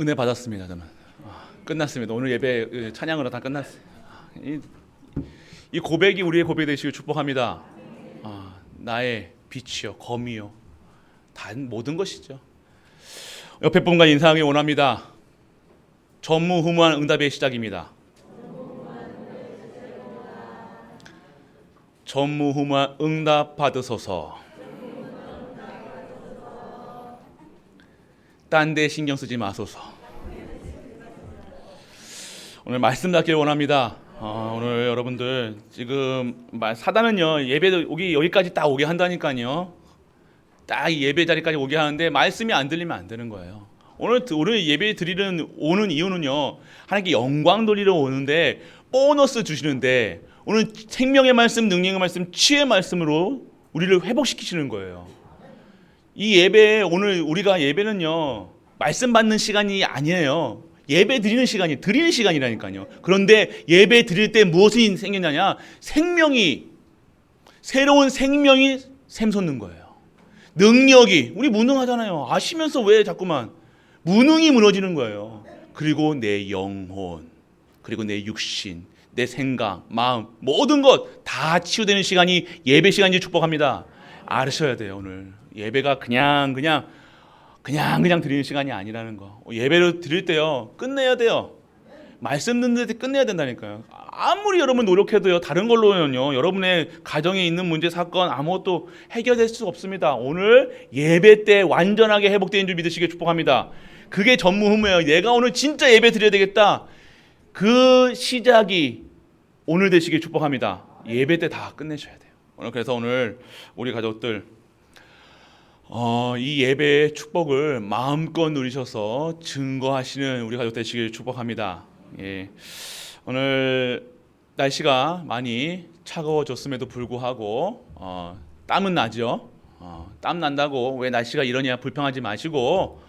은혜 받았습니다. 저는 끝났습니다. 오늘 예배 찬양으로 다 끝났어요. 이 고백이 우리의 고백이 되시길 축복합니다. 나의 빛이요 검이요 다 모든 것이죠. 옆에 분과 인사하기 원합니다. 전무후무한 응답의 시작입니다. 전무후무한 응답 받으소서. 딴 데 신경 쓰지 마소서. 오늘 말씀 받길 원합니다. 오늘 여러분들 지금 사단은요 예배 오기 여기까지 딱 오게 한다니까요. 딱 예배 자리까지 오게 하는데 말씀이 안 들리면 안 되는 거예요. 오늘 예배 드리는 오는 이유는요 하나님께 영광 돌리러 오는데 보너스 주시는데 오늘 생명의 말씀, 능력의 말씀, 치유의 말씀으로 우리를 회복시키시는 거예요. 이 예배 오늘 우리가 예배는요 말씀 받는 시간이 아니에요. 예배 드리는 시간이 드리는 시간이라니까요. 그런데 예배 드릴 때 무엇이 생기냐냐? 새로운 생명이 샘솟는 거예요. 능력이 우리 무능하잖아요. 아시면서 왜 자꾸만 무능이 무너지는 거예요. 그리고 내 영혼, 그리고 내 육신, 내 생각, 마음 모든 것 다 치유되는 시간이 예배 시간인지 축복합니다. 아셔야 돼요. 오늘 예배가 그냥 드리는 시간이 아니라는 거. 예배를 드릴 때요 끝내야 돼요. 말씀 듣는 데 끝내야 된다니까요. 아무리 여러분 노력해도요 다른 걸로는요 여러분의 가정에 있는 문제 사건 아무것도 해결될 수 없습니다. 오늘 예배 때 완전하게 회복되는 줄 믿으시길 축복합니다. 그게 전무후무예요. 내가 오늘 진짜 예배 드려야 되겠다. 그 시작이 오늘 되시길 축복합니다. 예배 때 다 끝내셔야 돼요. 그래서 오늘 우리 가족들 이 예배의 축복을 마음껏 누리셔서 증거하시는 우리 가족 되시길 축복합니다. 예. 오늘 날씨가 많이 차가워졌음에도 불구하고 땀은 나죠. 땀 난다고 왜 날씨가 이러냐 불평하지 마시고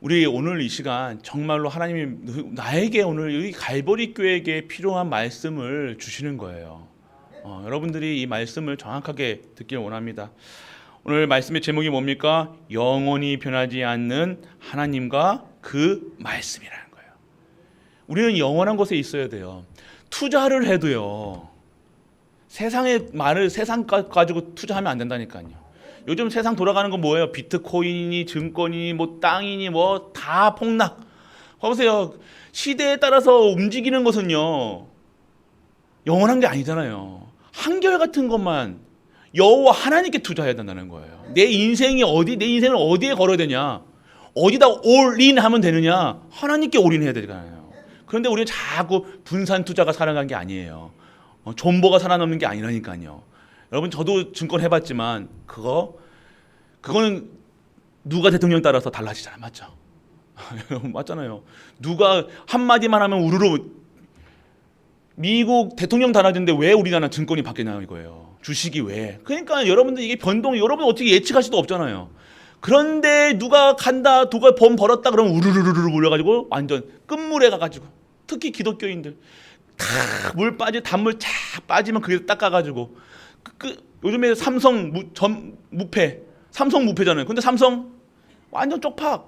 우리 오늘 이 시간 정말로 하나님이 나에게 오늘 이 갈보리 교회에게 필요한 말씀을 주시는 거예요. 여러분들이 이 말씀을 정확하게 듣길 원합니다. 오늘 말씀의 제목이 뭡니까? 영원히 변하지 않는 하나님과 그 말씀이라는 거예요. 우리는 영원한 곳에 있어야 돼요. 투자를 해도요 세상의 말을 세상 가지고 투자하면 안 된다니까요. 요즘 세상 돌아가는 건 뭐예요? 비트코인이니 증권이니 뭐 땅이니 뭐 다 폭락. 보세요. 시대에 따라서 움직이는 것은요 영원한 게 아니잖아요. 한결같은 것만 여호와 하나님께 투자해야 된다는 거예요. 내 인생을 어디에 걸어야 되냐? 어디다 올인 하면 되느냐? 하나님께 올인해야 되잖아요. 그런데 우리는 자꾸 분산 투자가 살아간 게 아니에요. 존버가 살아남는 게 아니라니까요. 여러분 저도 증권 해봤지만 그거는 누가 대통령 따라서 달라지잖아요. 맞죠? 맞잖아요. 누가 한마디만 하면 우르르 미국 대통령 달라지는데 왜 우리나라 증권이 바뀌냐 이거예요. 주식이 왜? 그러니까 여러분들 이게 변동이 여러분 어떻게 예측할 수도 없잖아요. 그런데 누가 간다, 누가 돈 벌었다 그러면 우르르르 몰려가지고 완전 끝물에 가가지고 특히 기독교인들 다 물 빠지 단물 쫙 빠지면 그게 닦아가지고 요즘에 삼성 무패잖아요. 근데 삼성 완전 쪽팍.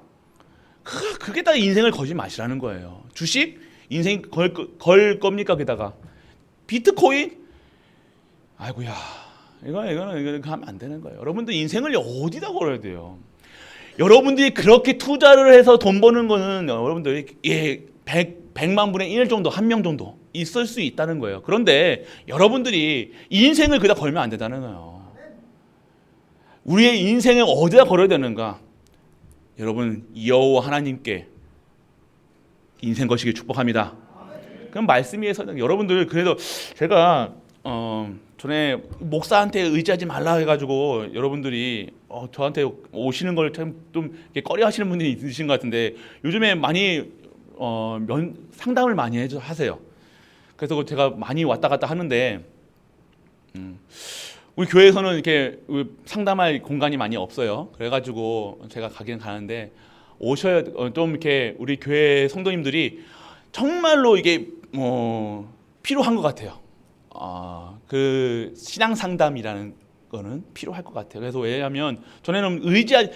그게 다 인생을 걸지 마시라는 거예요. 주식 인생 걸 겁니까? 게다가 비트코인 아이고야 이거는 하면 안 되는 거예요. 여러분들 인생을 어디다 걸어야 돼요? 여러분들이 그렇게 투자를 해서 돈 버는 거는 여러분들이 100만 분의 1 정도, 한 명 정도 있을 수 있다는 거예요. 그런데 여러분들이 인생을 그다 걸면 안 된다는 거예요. 우리의 인생을 어디다 걸어야 되는가? 여러분 여호와 하나님께 인생 거시길 축복합니다. 그럼 말씀 위에서 여러분들 그래도 제가 전에 목사한테 의지하지 말라 해가지고 여러분들이 저한테 오시는 걸 참 좀 꺼려하시는 분들이 있으신 것 같은데 요즘에 많이 상담을 많이 하세요. 그래서 제가 많이 왔다 갔다 하는데 우리 교회에서는 이렇게 상담할 공간이 많이 없어요. 그래가지고 제가 가긴 가는데 오셔야 좀 이렇게 우리 교회 성도님들이 정말로 이게 필요한 것 같아요. 그 신앙 상담이라는 거는 필요할 것 같아요. 그래서 왜냐하면 전에는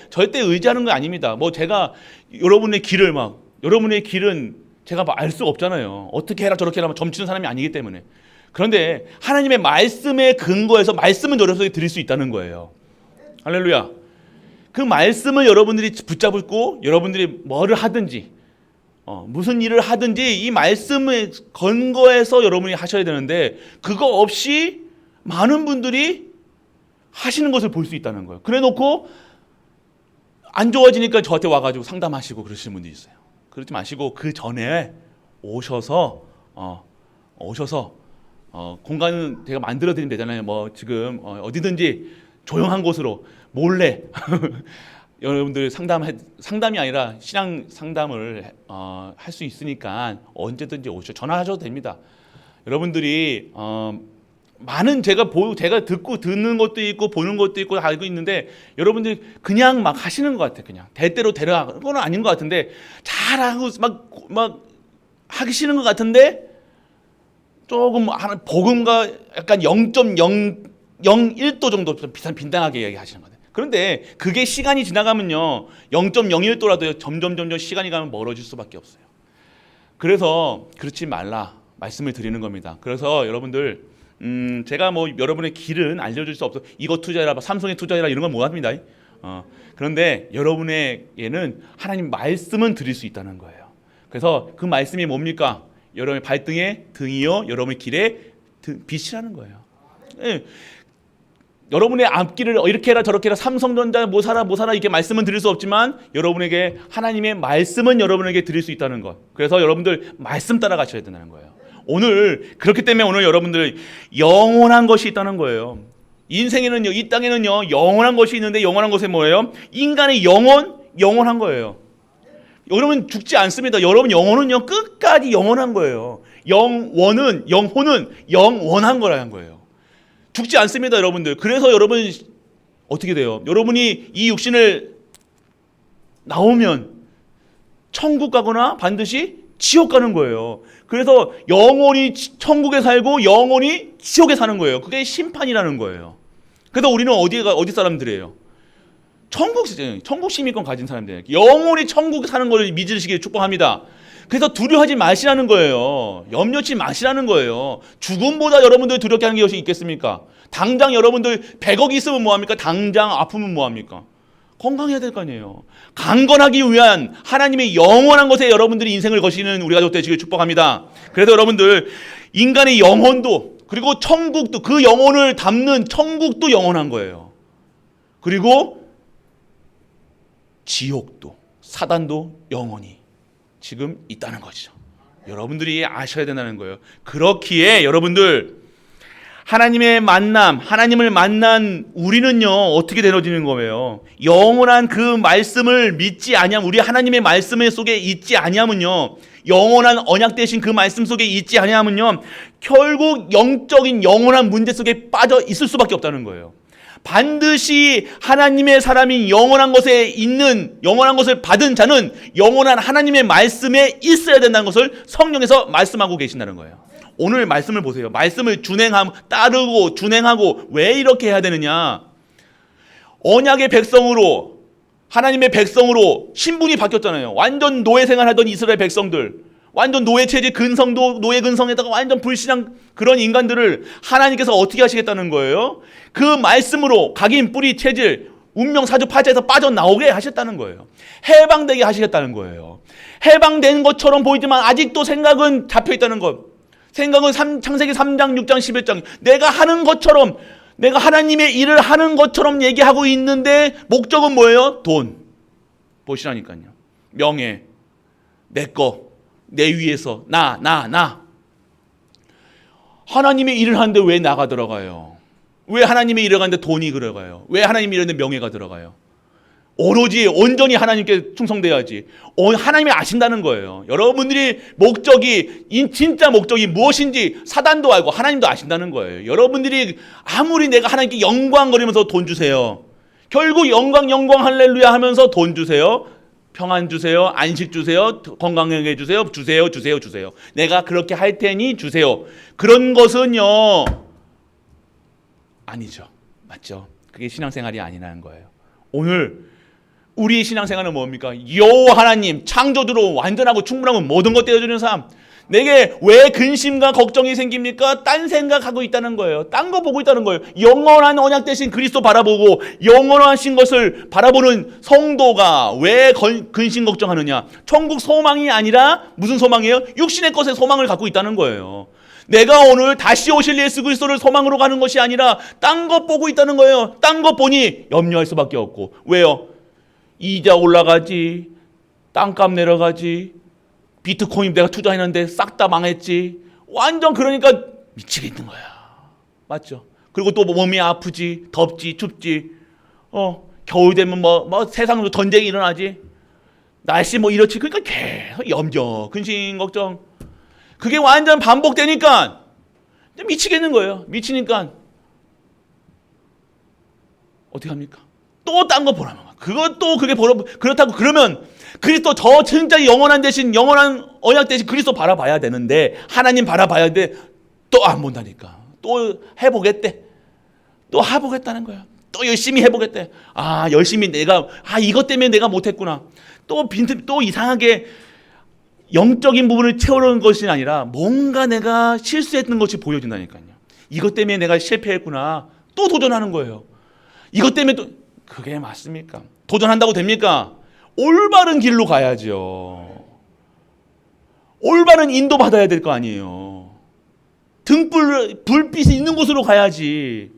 절대 의지하는 거 아닙니다. 뭐 제가 여러분의 길은 제가 알 수가 없잖아요. 어떻게 해라 저렇게 해라 점치는 사람이 아니기 때문에. 그런데 하나님의 말씀에 근거해서 말씀은 여러분들이 드릴 수 있다는 거예요. 할렐루야. 그 말씀을 여러분들이 붙잡고 여러분들이 뭐를 하든지 무슨 일을 하든지 이 말씀에 근거해서 여러분이 하셔야 되는데 그거 없이 많은 분들이 하시는 것을 볼 수 있다는 거예요. 그래 놓고 안 좋아지니까 저한테 와가지고 상담하시고 그러시는 분들이 있어요. 그러지 마시고 그 전에 오셔서 공간은 제가 만들어 드리면 되잖아요. 뭐 지금 어디든지 조용한 곳으로 몰래 여러분들 상담이 아니라 신앙 상담을 할 수 있으니까 언제든지 오셔 전화하셔도 됩니다. 여러분들이 많은 제가 듣는 것도 있고 보는 것도 있고 알고 있는데 여러분들이 그냥 막 하시는 것 같아요. 그냥 대대로 데려가는 건 아닌 것 같은데 잘하고 막 하시는 것 같은데 조금 복음과 약간 0.001도 정도 빈당하게 이야기하시는 거예요. 그런데 그게 시간이 지나가면요 0.01도라도 점점 시간이 가면 멀어질 수밖에 없어요. 그래서 그렇지 말라 말씀을 드리는 겁니다. 그래서 여러분들 제가 뭐 여러분의 길은 알려줄 수 없어. 이거 투자해라, 삼성에 투자해라 이런 건 못합니다. 그런데 여러분에게는 하나님 말씀은 드릴 수 있다는 거예요. 그래서 그 말씀이 뭡니까? 여러분의 발등에 등이요, 여러분의 길에 빛이라는 거예요. 예. 여러분의 앞길을 이렇게 해라 저렇게 해라 삼성전자 뭐 사라 이렇게 말씀은 드릴 수 없지만 여러분에게 하나님의 말씀은 여러분에게 드릴 수 있다는 것. 그래서 여러분들 말씀 따라가셔야 된다는 거예요. 오늘 그렇기 때문에 오늘 여러분들 영원한 것이 있다는 거예요. 인생에는요, 이 땅에는요 영원한 것이 있는데 영원한 것이 뭐예요? 인간의 영원한 거예요. 여러분 죽지 않습니다. 여러분 영혼은요 끝까지 영원한 거예요. 영혼은 영원한 거라는 거예요. 죽지 않습니다, 여러분들. 그래서 여러분 어떻게 돼요? 여러분이 이 육신을 나오면 천국 가거나 반드시 지옥 가는 거예요. 그래서 영혼이 천국에 살고 영혼이 지옥에 사는 거예요. 그게 심판이라는 거예요. 그래서 우리는 어디 사람들이에요? 천국 시민권 가진 사람들. 영혼이 천국에 사는 걸 믿으시길 축복합니다. 그래서 두려워하지 마시라는 거예요. 염려치 마시라는 거예요. 죽음보다 여러분들 두렵게 하는 것이 있겠습니까? 당장 여러분들 100억이 있으면 뭐합니까? 당장 아프면 뭐합니까? 건강해야 될 거 아니에요. 강건하기 위한 하나님의 영원한 것에 여러분들이 인생을 거시는 우리 가족 되시길 축복합니다. 그래서 여러분들 인간의 영혼도 그리고 천국도 그 영혼을 담는 천국도 영원한 거예요. 그리고 지옥도 사단도 영원히 지금 있다는 거죠. 여러분들이 아셔야 된다는 거예요. 그렇기에 여러분들 하나님의 만남, 하나님을 만난 우리는요 어떻게 되어지는 거예요? 영원한 그 말씀을 믿지 아니하면 우리 하나님의 말씀 속에 있지 아니하면요 영원한 언약 되신 그 말씀 속에 있지 아니하면요 결국 영적인 영원한 문제 속에 빠져 있을 수밖에 없다는 거예요. 반드시 하나님의 사람인 영원한 것에 있는 영원한 것을 받은 자는 영원한 하나님의 말씀에 있어야 된다는 것을 성령에서 말씀하고 계신다는 거예요. 오늘 말씀을 보세요. 말씀을 따르고 준행하고 왜 이렇게 해야 되느냐? 언약의 백성으로 하나님의 백성으로 신분이 바뀌었잖아요. 완전 노예 생활하던 이스라엘 백성들 완전 노예 체제 노예 근성에다가 완전 불신한 그런 인간들을 하나님께서 어떻게 하시겠다는 거예요? 그 말씀으로 각인 뿌리 체질 운명 사주 파자에서 빠져나오게 하셨다는 거예요. 해방되게 하시겠다는 거예요. 해방된 것처럼 보이지만 아직도 생각은 잡혀있다는 것. 생각은 창세기 3장 6장 11장 내가 하는 것처럼 내가 하나님의 일을 하는 것처럼 얘기하고 있는데 목적은 뭐예요? 돈 보시라니까요. 명예 내꺼 내 위에서 나 하나님의 일을 하는데 왜 나가 들어가요? 왜 하나님의 일을 하는데 돈이 들어가요? 왜 하나님의 일을 하는데 명예가 들어가요? 오로지 온전히 하나님께 충성돼야지. 하나님이 아신다는 거예요. 여러분들이 진짜 목적이 무엇인지 사단도 알고 하나님도 아신다는 거예요. 여러분들이 아무리 내가 하나님께 영광거리면서 돈 주세요. 결국 영광 할렐루야 하면서 돈 주세요. 평안 주세요. 안식 주세요. 건강하게 주세요. 주세요. 내가 그렇게 할 테니 주세요. 그런 것은요. 아니죠. 맞죠? 그게 신앙생활이 아니라는 거예요. 오늘 우리의 신앙생활은 뭡니까? 여호와 하나님 창조주로 완전하고 충분하고 모든 것 떼어주는 삶. 내게 왜 근심과 걱정이 생깁니까? 딴 생각하고 있다는 거예요. 딴 거 보고 있다는 거예요. 영원한 언약 대신 그리스도 바라보고 영원하신 것을 바라보는 성도가 왜 근심 걱정하느냐? 천국 소망이 아니라 무슨 소망이에요? 육신의 것에 소망을 갖고 있다는 거예요. 내가 오늘 다시 오실 예수 그리스도를 소망으로 가는 것이 아니라 딴 것 보고 있다는 거예요. 딴 것 보니 염려할 수밖에 없고. 왜요? 이자 올라가지, 땅값 내려가지, 비트코인 내가 투자했는데 싹 다 망했지. 완전 그러니까 미치겠는 거야. 맞죠? 그리고 또 몸이 아프지, 덥지, 춥지. 겨울 되면 뭐 세상으로 전쟁이 일어나지. 날씨 뭐 이렇지. 그러니까 계속 염려, 근심, 걱정. 그게 완전 반복되니까 미치겠는 거예요. 미치니까 어떻게 합니까? 또 딴 거 보라는 거야. 그것도 그게 그렇다고 그러면 그리스도 저 진짜 영원한 대신 영원한 언약 대신 그리스도 바라봐야 되는데 하나님 바라봐야 돼. 또 안 본다니까. 또 해보겠대. 또 해보겠다는 거야. 또 열심히 해보겠대. 열심히 이것 때문에 내가 못했구나. 또 이상하게 영적인 부분을 채우려는 것이 아니라 뭔가 내가 실수했던 것이 보여진다니까요. 이것 때문에 내가 실패했구나. 또 도전하는 거예요. 이것 때문에 또 그게 맞습니까? 도전한다고 됩니까? 올바른 길로 가야죠. 올바른 인도 받아야 될 거 아니에요. 불빛이 있는 곳으로 가야지.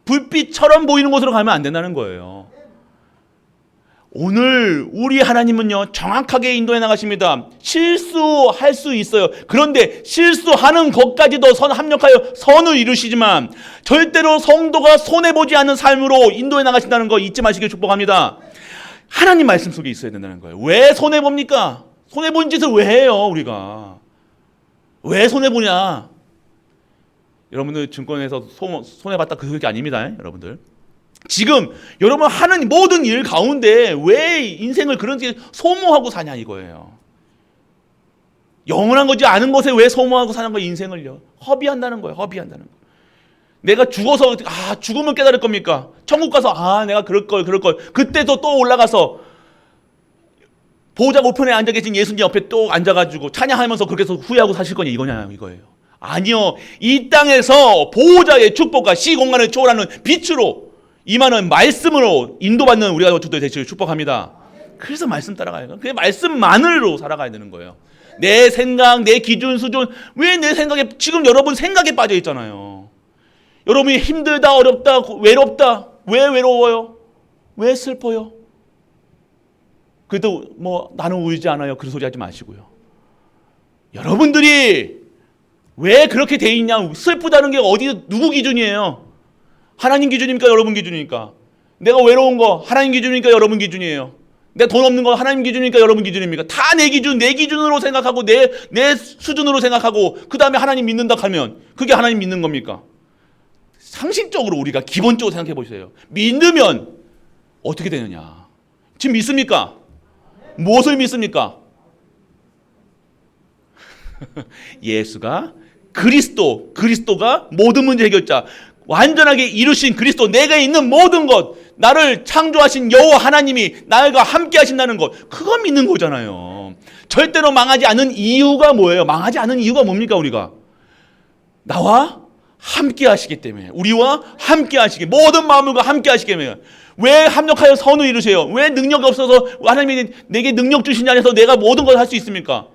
불빛처럼 보이는 곳으로 가면 안 된다는 거예요. 오늘 우리 하나님은요 정확하게 인도해 나가십니다. 실수할 수 있어요. 그런데 실수하는 것까지도 합력하여 선을 이루시지만 절대로 성도가 손해보지 않는 삶으로 인도해 나가신다는 거 잊지 마시길 축복합니다. 하나님 말씀 속에 있어야 된다는 거예요. 왜 손해봅니까? 손해본 짓을 왜 해요 우리가? 왜 손해보냐? 여러분들 증권에서 손해봤다 그게 아닙니다. 여러분들 지금 여러분 하는 모든 일 가운데 왜 인생을 그렇게 소모하고 사냐 이거예요. 영원한 거지 않은 것에 왜 소모하고 사는 거예요. 인생을요. 허비한다는 거예요. 허비한다는 거. 내가 죽어서 죽으면 깨달을 겁니까? 천국 가서 내가 그럴 걸 그때도 또 올라가서 보호자 우편에 앉아 계신 예수님 옆에 또 앉아가지고 찬양하면서 그렇게 해서 후회하고 사실 거냐 이거예요. 아니요. 이 땅에서 보호자의 축복과 시공간을 초월하는 빛으로 임하는 말씀으로 인도받는 우리가 저도 되시길 축복합니다. 그래서 말씀 따라가요. 그 말씀만으로 살아가야 되는 거예요. 내 생각, 내 기준, 수준. 왜 내 생각에 지금 여러분 생각에 빠져 있잖아요. 여러분이 힘들다, 어렵다, 외롭다. 왜 외로워요? 왜 슬퍼요? 그래도 나는 울지 않아요. 그런 소리 하지 마시고요. 여러분들이 왜 그렇게 돼 있냐? 슬프다는 게 누구 기준이에요? 하나님 기준입니까? 여러분 기준입니까? 내가 외로운 거 하나님 기준이니까 여러분 기준이에요. 내가 돈 없는 거 하나님 기준이니까 여러분 기준입니까? 다 내 기준으로 생각하고 내 수준으로 생각하고 그 다음에 하나님 믿는다 하면 그게 하나님 믿는 겁니까? 상식적으로 우리가 기본적으로 생각해 보세요. 믿으면 어떻게 되느냐? 지금 믿습니까? 무엇을 믿습니까? 예수가 그리스도가 모든 문제 해결자, 완전하게 이루신 그리스도, 내게 있는 모든 것, 나를 창조하신 여호와 하나님이 나와 함께 하신다는 것, 그거 믿는 거잖아요. 절대로 망하지 않은 이유가 뭐예요? 망하지 않은 이유가 뭡니까? 우리가 나와 함께 하시기 때문에, 우리와 함께 하시기, 모든 마음과 함께 하시기 때문에. 왜 합력하여 선을 이루세요? 왜 능력이 없어서 하나님이 내게 능력 주신 안에서 내가 모든 걸 할 수 있습니까?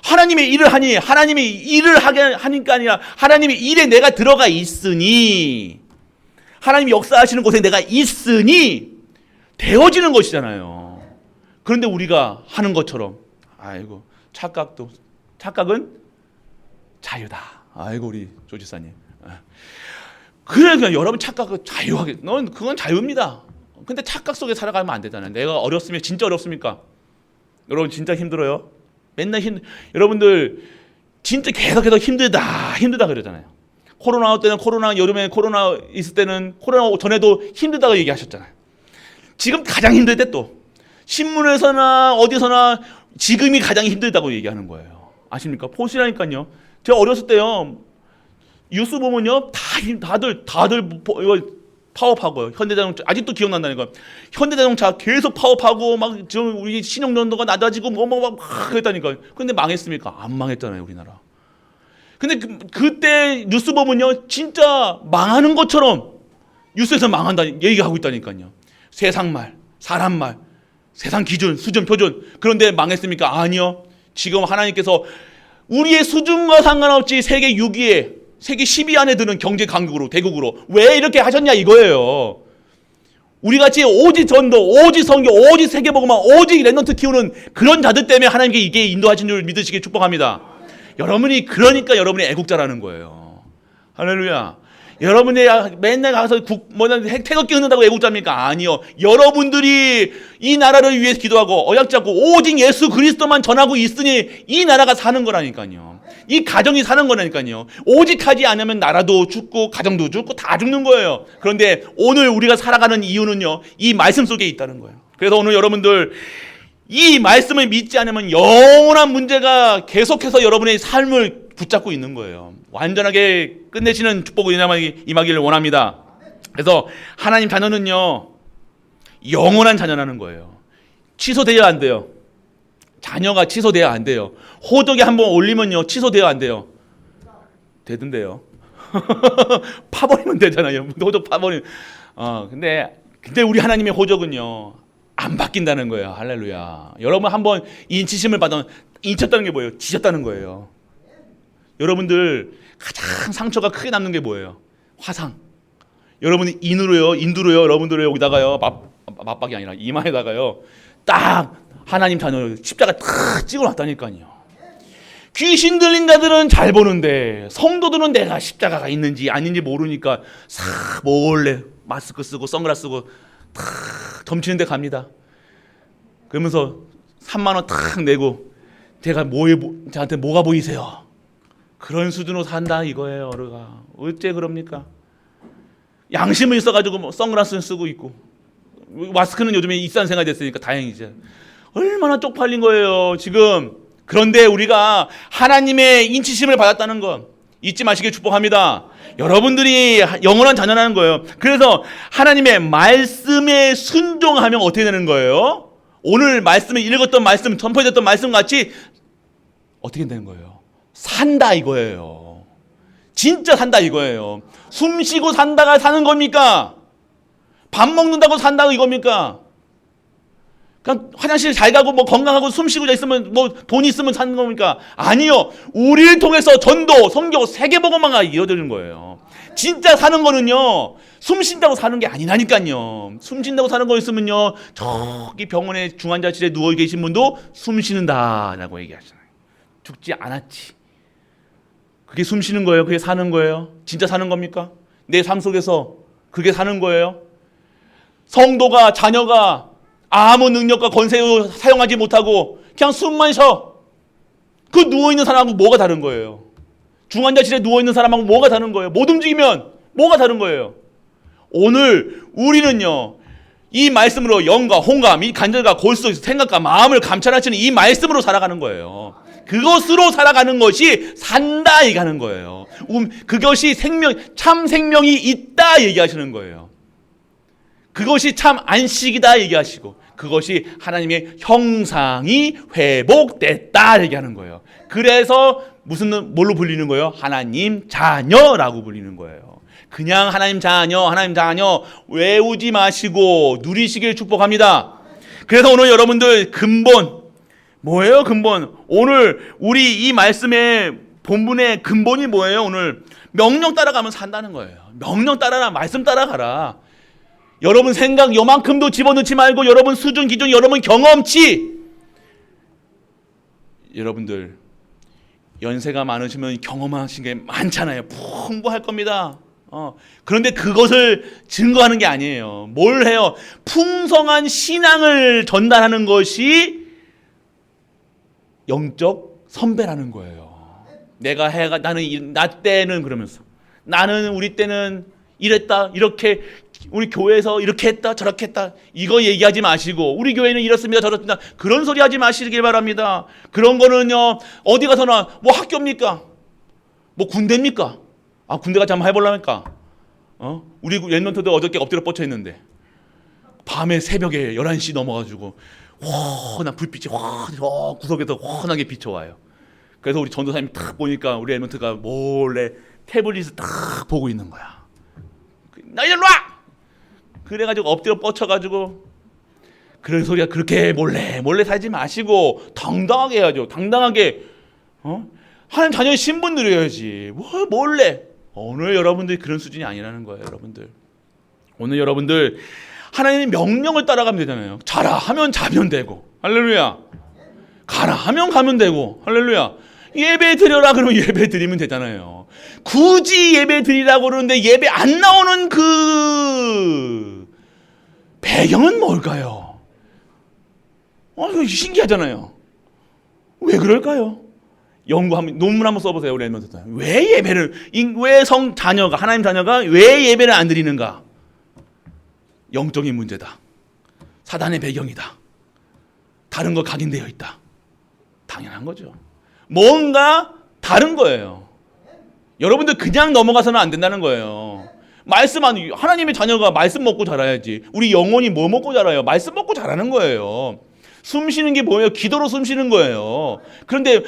하나님의 일을 하니, 하나님이 일을 하게 하니까 아니라 하나님의 일에 내가 들어가 있으니, 하나님이 역사하시는 곳에 내가 있으니 되어지는 것이잖아요. 그런데 우리가 하는 것처럼, 착각은 자유다. 우리 조지사님. 그러니까 여러분 착각은 자유하게, 그건 자유입니다. 근데 착각 속에 살아가면 안 되잖아요. 내가 어렵으면 진짜 어렵습니까? 여러분 진짜 힘들어요? 맨날 여러분들 진짜 계속해서 힘들다 그러잖아요. 코로나 때는 여름에 코로나 있을 때는 코로나 전에도 힘들다고 얘기하셨잖아요. 지금 가장 힘들 때 또 신문에서나 어디서나 지금이 가장 힘들다고 얘기하는 거예요. 아십니까? 보시라니까요. 제가 어렸을 때요 뉴스 보면요 다들 이거 파업하고요. 현대자동차 아직도 기억난다니까. 현대자동차 계속 파업하고 막 지금 우리 신용연도가 낮아지고 막 그랬다니까. 근데 망했습니까? 안 망했잖아요, 우리나라. 근데 그때 뉴스 보면요, 진짜 망하는 것처럼 뉴스에서 망한다 얘기하고 있다니까요. 세상 말, 사람 말, 세상 기준, 수준, 표준. 그런데 망했습니까? 아니요. 지금 하나님께서 우리의 수준과 상관없이 세계 6위에, 세계 10위 안에 드는 경제 강국으로, 대국으로 왜 이렇게 하셨냐 이거예요. 우리같이 오직 전도, 오직 선교, 오직 세계복음화, 오직 랩넌트 키우는 그런 자들 때문에 하나님께 이게 인도하신 줄 믿으시길 축복합니다. 여러분이 그러니까 여러분이 애국자라는 거예요. 할렐루야. 여러분이 맨날 가서 태극기 흔든다고 애국자입니까? 아니요. 여러분들이 이 나라를 위해서 기도하고 언약잡고 오직 예수 그리스도만 전하고 있으니 이 나라가 사는 거라니까요. 이 가정이 사는 거라니까요. 오직 하지 않으면 나라도 죽고 가정도 죽고 다 죽는 거예요. 그런데 오늘 우리가 살아가는 이유는요, 이 말씀 속에 있다는 거예요. 그래서 오늘 여러분들 이 말씀을 믿지 않으면 영원한 문제가 계속해서 여러분의 삶을 붙잡고 있는 거예요. 완전하게 끝내시는 축복이 임하기를 원합니다. 그래서 하나님 자녀는요, 영원한 자녀라는 거예요. 취소되어야 안 돼요. 자녀가 취소되어야 안 돼요. 호적에 한번 올리면요, 취소되어야 안 돼요. 되던데요. 파버리면 되잖아요. 호적 파버리면. 근데 우리 하나님의 호적은요, 안 바뀐다는 거예요. 할렐루야. 여러분 한번 인치심을 받으면, 인쳤다는 게 뭐예요? 지셨다는 거예요. 여러분들 가장 상처가 크게 남는 게 뭐예요? 화상. 여러분이 인두로요, 여러분들을 여기다가요, 맞박이 아니라 이마에다가요, 딱 하나님 자녀 십자가 탁 찍어놨다니까요. 귀신 들린 자들은 잘 보는데 성도들은 내가 십자가가 있는지 아닌지 모르니까 싹 몰래 마스크 쓰고 선글라스 쓰고 탁 점치는 데 갑니다. 그러면서 3만 원 탁 내고 제가 저한테 뭐가 보이세요? 그런 수준으로 산다 이거예요. 우리가 어째 그럽니까? 양심은 있어가지고 선글라스는 쓰고 있고, 마스크는 요즘에 일상 생활이 됐으니까 다행이죠. 얼마나 쪽팔린 거예요 지금. 그런데 우리가 하나님의 인치심을 받았다는 것 잊지 마시길 축복합니다. 여러분들이 영원한 자녀라는 거예요. 그래서 하나님의 말씀에 순종하면 어떻게 되는 거예요? 오늘 말씀을 읽었던 말씀, 선포했던 말씀 같이 어떻게 되는 거예요? 산다 이거예요. 진짜 산다 이거예요. 숨 쉬고 산다가 사는 겁니까? 밥 먹는다고 산다고 이겁니까? 그냥 화장실 잘 가고 뭐 건강하고 숨 쉬고 있으면 뭐 돈 있으면 사는 겁니까? 아니요. 우리를 통해서 전도, 선교, 세계복음화가 이어지는 거예요. 진짜 사는 거는요, 숨 쉰다고 사는 게 아니라니까요. 숨 쉰다고 사는 거 있으면요, 저기 병원에 중환자실에 누워 계신 분도 숨 쉬는다라고 얘기하잖아요. 죽지 않았지. 그게 숨 쉬는 거예요? 그게 사는 거예요? 진짜 사는 겁니까? 내 삶 속에서 그게 사는 거예요? 성도가, 자녀가 아무 능력과 권세도 사용하지 못하고 그냥 숨만 쉬어. 그 누워있는 사람하고 뭐가 다른 거예요? 중환자실에 누워있는 사람하고 뭐가 다른 거예요? 못 움직이면 뭐가 다른 거예요? 오늘 우리는요, 이 말씀으로 영과 홍감, 이 간절과 골수, 생각과 마음을 감찰하시는 이 말씀으로 살아가는 거예요. 그것으로 살아가는 것이 산다 얘기하는 거예요. 그것이 참 생명이 있다 얘기하시는 거예요. 그것이 참 안식이다 얘기하시고, 그것이 하나님의 형상이 회복됐다 얘기하는 거예요. 그래서 뭘로 불리는 거예요? 하나님 자녀라고 불리는 거예요. 그냥 하나님 자녀 외우지 마시고 누리시길 축복합니다. 그래서 오늘 여러분들 근본 뭐예요? 근본. 오늘 우리 이 말씀의 본문의 근본이 뭐예요? 오늘 명령 따라가면 산다는 거예요. 명령 따라라. 말씀 따라가라. 여러분 생각 요만큼도 집어넣지 말고 여러분 수준, 기준, 여러분 경험치. 여러분들 연세가 많으시면 경험하신 게 많잖아요. 풍부할 겁니다. 그런데 그것을 증거하는 게 아니에요. 뭘 해요? 풍성한 신앙을 전달하는 것이 영적 선배라는 거예요. 나는 나 때는 그러면서 나는 우리 때는 이랬다, 이렇게 우리 교회에서 이렇게 했다, 저렇게 했다, 이거 얘기하지 마시고 우리 교회는 이렇습니다, 저렇습니다, 그런 소리 하지 마시길 바랍니다. 그런 거는요, 어디 가서나 뭐 학교입니까? 뭐 군대입니까? 군대 같이 한번 해보려니까 우리 랩런트도 어저께 엎드려 뻗쳐 있는데 밤에 새벽에 11시 넘어가지고 환한 불빛이 구석에서 환하게 비춰와요. 그래서 우리 전도사님이 딱 보니까 우리 랩런트가 몰래 태블릿을 딱 보고 있는 거야. 나 일로 와! 그래가지고 엎드려 뻗쳐가지고, 그런 소리가 그렇게 몰래 살지 마시고 당당하게 해야죠. 당당하게 하나님 자녀의 신분 누려야지. 뭐 몰래. 오늘 여러분들이 그런 수준이 아니라는 거예요. 여러분들 오늘 여러분들 하나님의 명령을 따라가면 되잖아요. 자라 하면 자면 되고, 할렐루야. 가라 하면 가면 되고, 할렐루야. 예배 드려라 그러면 예배 드리면 되잖아요. 굳이 예배 드리라고 그러는데 예배 안 나오는 그 배경은 뭘까요? 이거 신기하잖아요. 왜 그럴까요? 논문 한번 써보세요. 우리 랩런트들. 왜 자녀가, 하나님 자녀가 왜 예배를 안 드리는가? 영적인 문제다. 사단의 배경이다. 다른 거 각인되어 있다. 당연한 거죠. 뭔가 다른 거예요. 여러분들 그냥 넘어가서는 안 된다는 거예요. 하나님의 자녀가 말씀 먹고 자라야지. 우리 영혼이 뭐 먹고 자라요? 말씀 먹고 자라는 거예요. 숨 쉬는 게 뭐예요? 기도로 숨 쉬는 거예요. 그런데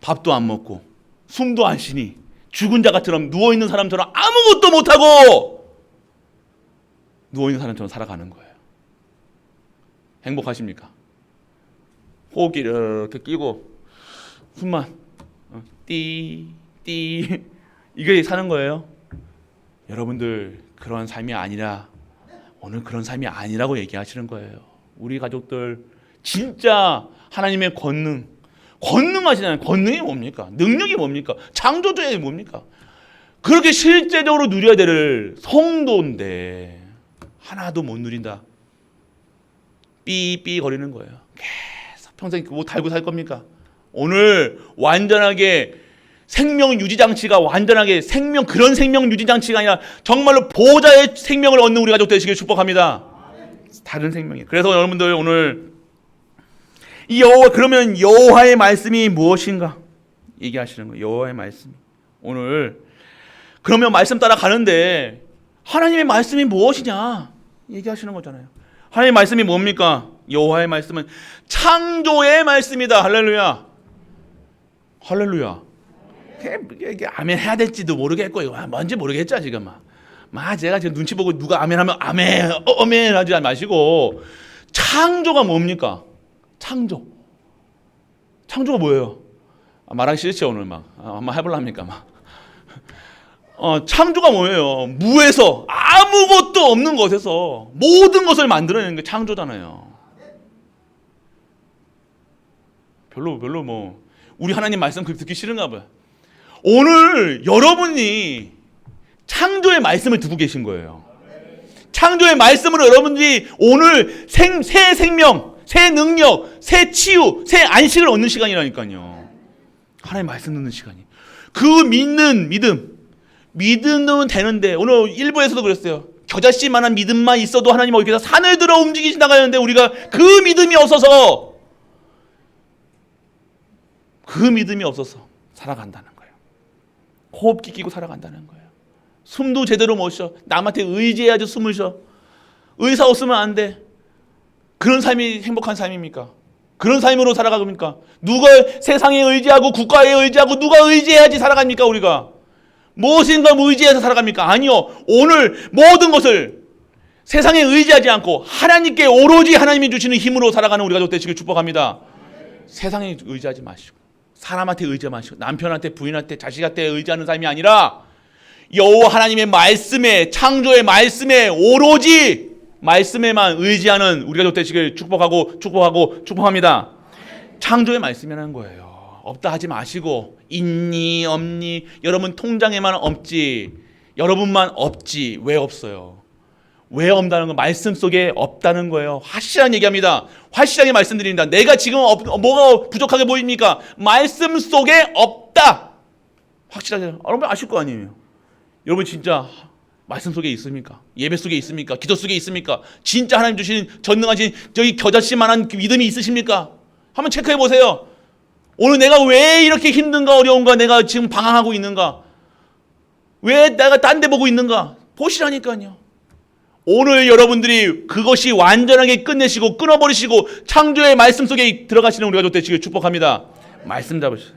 밥도 안 먹고 숨도 안 쉬니 죽은 자처럼 누워있는 사람처럼 아무것도 못하고 누워있는 사람처럼 살아가는 거예요. 행복하십니까? 호흡기 이렇게 끼고 숨만 띠 이게 사는 거예요. 여러분들 그런 삶이 아니라, 오늘 그런 삶이 아니라고 얘기하시는 거예요. 우리 가족들 진짜 하나님의 권능하시잖아요. 권능이 뭡니까? 능력이 뭡니까? 창조주의 뭡니까? 그렇게 실제적으로 누려야 될 성도인데 하나도 못 누린다. 삐삐 거리는 거예요. 계속 평생 뭐 달고 살 겁니까? 오늘 완전하게 생명 유지 장치가 완전하게 그런 생명 유지 장치가 아니라 정말로 보호자의 생명을 얻는 우리 가족 되시길 축복합니다. 다른 생명이에요. 그래서 여러분들 오늘 그러면 여호와의 말씀이 무엇인가 얘기하시는 거예요. 여호와의 말씀이 오늘 그러면 말씀 따라 가는데 하나님의 말씀이 무엇이냐 얘기하시는 거잖아요. 하나님의 말씀이 뭡니까? 여호와의 말씀은 창조의 말씀이다. 할렐루야. 할렐루야. 이게 아멘 해야 될지도 모르겠고 뭔지 모르겠죠 지금 제가 지금 눈치 보고 누가 아멘하면 아멘 하지 마시고, 창조가 뭡니까? 창조가 뭐예요? 말하기 싫지 오늘 한번 해볼랍니까 창조가 뭐예요? 무에서 아무것도 없는 것에서 모든 것을 만들어내는 게 창조잖아요. 별로 우리 하나님 말씀 듣기 싫은가 봐요. 오늘 여러분이 창조의 말씀을 듣고 계신 거예요. 창조의 말씀으로 여러분들이 오늘 새 생명, 새 능력, 새 치유, 새 안식을 얻는 시간이라니까요. 하나님 말씀 듣는 시간이. 그 믿음은 되는데, 오늘 일부에서도 그랬어요. 겨자씨만한 믿음만 있어도 하나님 어디서 산을 들어 움직이신다고 하는데 우리가 그 믿음이 없어서 살아간다는 거예요. 호흡기 끼고 살아간다는 거예요. 숨도 제대로 못 쉬어. 남한테 의지해야지 숨을 쉬어. 의사 없으면 안 돼. 그런 삶이 행복한 삶입니까? 그런 삶으로 살아갑니까? 누가 세상에 의지하고 국가에 의지하고 누가 의지해야지 살아갑니까? 우리가 무엇인가 의지해서 살아갑니까? 아니요. 오늘 모든 것을 세상에 의지하지 않고 하나님께 오로지 하나님이 주시는 힘으로 살아가는 우리가 되시길 축복합니다. 세상에 의지하지 마시고, 사람한테 의지하지 마시고, 남편한테, 부인한테, 자식한테 의지하는 삶이 아니라 여호와 하나님의 말씀에, 창조의 말씀에, 오로지 말씀에만 의지하는 우리가 되시길 축복합니다. 창조의 말씀이라는 거예요. 없다 하지 마시고, 있니 없니, 여러분 통장에만 없지, 여러분만 없지. 왜 없어요? 왜 없다는 건 말씀 속에 없다는 거예요. 확실한 얘기합니다. 확실하게 말씀드립니다. 내가 지금 뭐가 부족하게 보입니까? 말씀 속에 없다. 확실하게. 여러분 아실 거 아니에요. 여러분 진짜 말씀 속에 있습니까? 예배 속에 있습니까? 기도 속에 있습니까? 진짜 하나님 주신 전능하신 저기 겨자씨만한 믿음이 있으십니까? 한번 체크해 보세요. 오늘 내가 왜 이렇게 힘든가 어려운가, 내가 지금 방황하고 있는가, 왜 내가 딴 데 보고 있는가? 보시라니까요. 오늘 여러분들이 그것이 완전하게 끝내시고 끊어버리시고 창조의 말씀 속에 들어가시는 우리 가족 되시길 축복합니다. 말씀 잡으세요.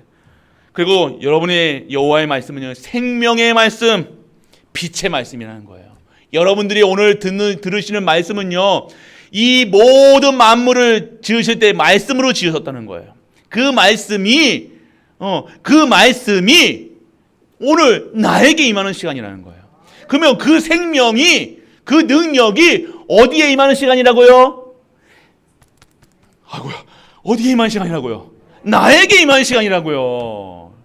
그리고 여러분의 여호와의 말씀은요, 생명의 말씀, 빛의 말씀이라는 거예요. 여러분들이 오늘 들으시는 말씀은요, 이 모든 만물을 지으실 때 말씀으로 지으셨다는 거예요. 그 말씀이 오늘 나에게 임하는 시간이라는 거예요. 그러면 그 생명이, 그 능력이 어디에 임하는 시간이라고요? 아이고야, 어디에 임하는 시간이라고요? 나에게 임하는 시간이라고요.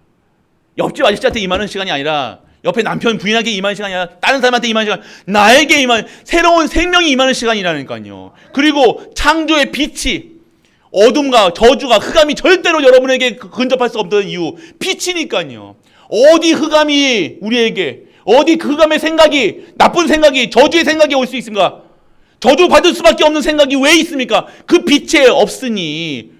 옆집 아저씨한테 임하는 시간이 아니라, 옆에 남편 부인에게 임하는 시간이 아니라, 다른 사람한테 임하는 시간, 나에게 임하는, 새로운 생명이 임하는 시간이라니까요. 그리고 창조의 빛이, 어둠과 저주가, 흑암이 절대로 여러분에게 근접할 수 없던 이유, 빛이니까요. 어디 흑암이 우리에게, 어디 그 흑암의 생각이, 나쁜 생각이, 저주의 생각이 올 수 있습니까? 저주 받을 수밖에 없는 생각이 왜 있습니까? 그 빛이 없으니,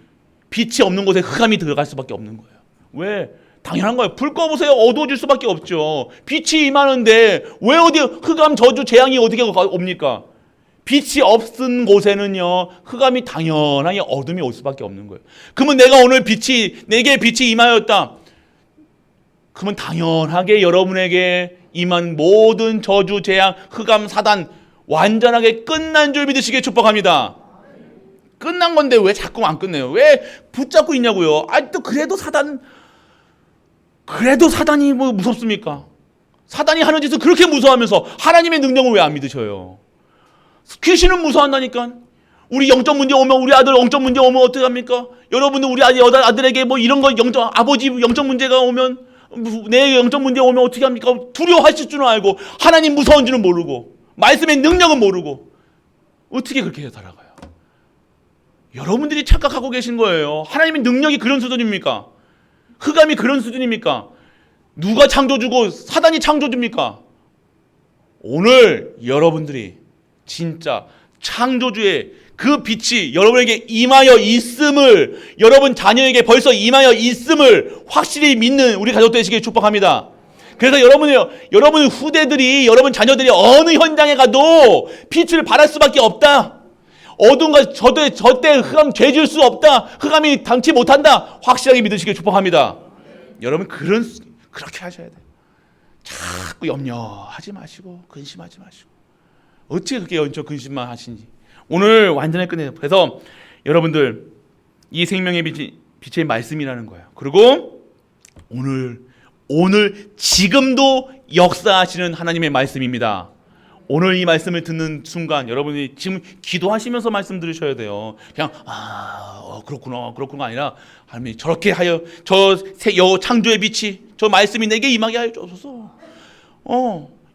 빛이 없는 곳에 흑암이 들어갈 수밖에 없는 거예요. 왜? 당연한 거예요. 불 꺼보세요. 어두워질 수밖에 없죠. 빛이 임하는데 왜 어디 흑암, 저주, 재앙이 어디게 옵니까? 빛이 없은 곳에는요, 흑암이 당연하게 어둠이 올 수밖에 없는 거예요. 그러면 내가 오늘 내게 빛이 임하였다. 그러면 당연하게 여러분에게 임한 모든 저주, 재앙, 흑암, 사단 완전하게 끝난 줄 믿으시기에 축복합니다. 끝난 건데 왜 자꾸 안 끝내요? 왜 붙잡고 있냐고요? 또 그래도 사단이 뭐 무섭습니까? 사단이 하는 짓을 그렇게 무서워하면서 하나님의 능력을 왜 안 믿으셔요? 귀신은 무서워한다니까. 우리 영적 문제 오면, 우리 아들 영적 문제 오면 어떻게 합니까? 여러분들 우리 아들에게 뭐 이런 거 아버지 영적 문제가 오면, 내 영적 문제 오면 어떻게 합니까? 두려워하실 줄은 알고 하나님 무서운 줄은 모르고 말씀의 능력은 모르고 어떻게 그렇게 살아가요? 여러분들이 착각하고 계신 거예요. 하나님의 능력이 그런 수준입니까? 흑암이 그런 수준입니까? 누가 창조주고 사단이 창조주입니까? 오늘 여러분들이 진짜 창조주의 그 빛이 여러분에게 임하여 있음을, 여러분 자녀에게 벌써 임하여 있음을 확실히 믿는 우리 가족 되시길 축복합니다. 그래서 여러분 후대들이, 여러분 자녀들이 어느 현장에 가도 빛을 발할 수밖에 없다. 어둠과 저때 흑암 죄질 수 없다. 흑암이 당치 못한다. 확실하게 믿으시길 축복합니다. 여러분 그렇게 하셔야 돼요. 자꾸 염려하지 마시고 근심하지 마시고. 어떻게 그렇게 근심만 하시는지. 오늘 완전히 끝내요. 그래서 여러분들 이 생명의 빛의 말씀이라는 거예요. 그리고 오늘 지금도 역사하시는 하나님의 말씀입니다. 오늘 이 말씀을 듣는 순간 여러분이 지금 기도하시면서 말씀 들으셔야 돼요. 그냥 그렇구나 아니라 하나님 저렇게 하여 저 창조의 빛이 저 말씀이 내게 임하게 하여 주소서.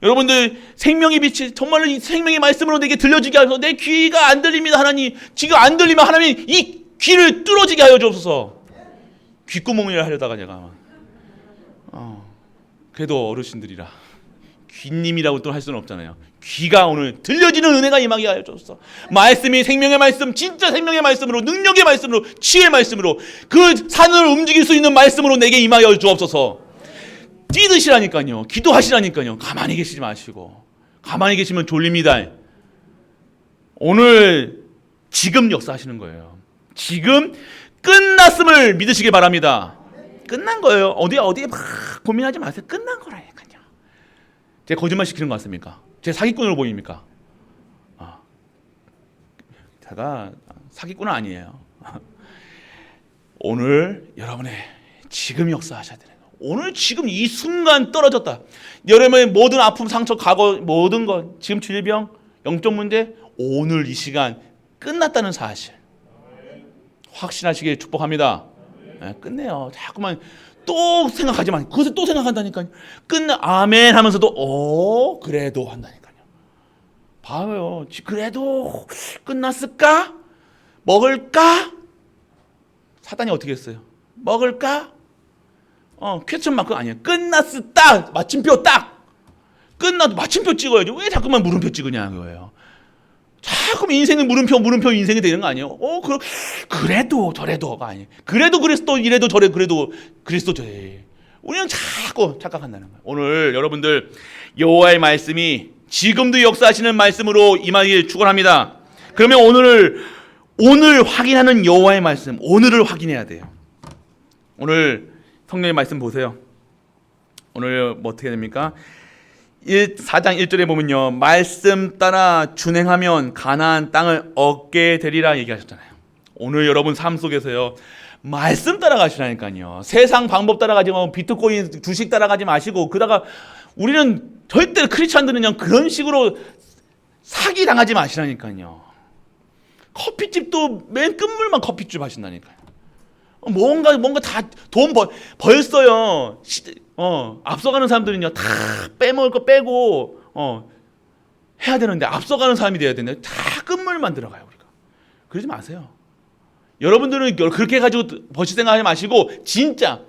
여러분들 생명의 빛이 정말로 이 생명의 말씀으로 내게 들려지게 하셔서 내 귀가 안 들립니다. 하나님 지금 안 들리면 하나님 이 귀를 뚫어지게 하여 주소서. 귓구멍이라 하려다가 내가 그래도 어르신들이라 귀님이라고 또 할 수는 없잖아요. 귀가 오늘 들려지는 은혜가 임하게 하여 주소서. 말씀이 생명의 말씀, 진짜 생명의 말씀으로, 능력의 말씀으로, 치유의 말씀으로, 그 산을 움직일 수 있는 말씀으로 내게 임하여 주옵소서. 뛰드시라니까요. 기도하시라니까요. 가만히 계시지 마시고. 가만히 계시면 졸립니다. 오늘 지금 역사하시는 거예요. 지금 끝났음을 믿으시길 바랍니다. 끝난 거예요. 어디에 막 고민하지 마세요. 끝난 거라니까요. 제가 거짓말 시키는 것 같습니까? 제 사기꾼으로 보입니까? 제가 사기꾼은 아니에요. 오늘 여러분의 지금 역사하셔야 되는 거예요. 오늘 지금 이 순간 떨어졌다. 여러분의 모든 아픔, 상처, 과거 모든 것, 지금 질병, 영적 문제, 오늘 이 시간 끝났다는 사실 확신하시길 축복합니다. 네, 끝내요. 자꾸만 또 생각하지만 그것을 또 생각한다니까요. 아멘 하면서도 그래도 한다니까요. 봐요. 그래도 끝났을까? 먹을까? 사단이 어떻게 했어요? 먹을까? 퀘스천 마크 아니에요. 끝났을 딱 마침표 딱 끝나도 마침표 찍어야죠. 왜 자꾸만 물음표 찍으냐 그거예요. 자꾸 인생은 물음표 인생이 되는 거 아니에요? 그래도 저래도가 아니에요. 그래도 그리스도 이래도 저래 그래도 그리스도 저래. 우리는 자꾸 착각한다는 거예요. 오늘 여러분들 여호와의 말씀이 지금도 역사하시는 말씀으로 임하길 축원합니다. 그러면 오늘 확인하는 여호와의 말씀, 오늘을 확인해야 돼요. 오늘 성령의 말씀 보세요. 오늘 뭐 어떻게 됩니까? 4장 1절에 보면요, 말씀 따라 준행하면 가나안 땅을 얻게 되리라 얘기하셨잖아요. 오늘 여러분 삶 속에서요, 말씀 따라가시라니까요. 세상 방법 따라가지 마시고, 비트코인 주식 따라가지 마시고, 그러다가 우리는 절대 크리스찬들은 그런 식으로 사기 당하지 마시라니까요. 커피집도 맨 끝물만 커피집 하신다니까요. 뭔가 다 돈 벌써요. 앞서가는 사람들은요, 다 빼먹을 거 빼고 해야 되는데, 앞서가는 사람이 돼야 되는데 다 끝물만 들어가요. 우리가 그러지 마세요. 여러분들은 그렇게 해가지고 버실 생각하지 마시고, 진짜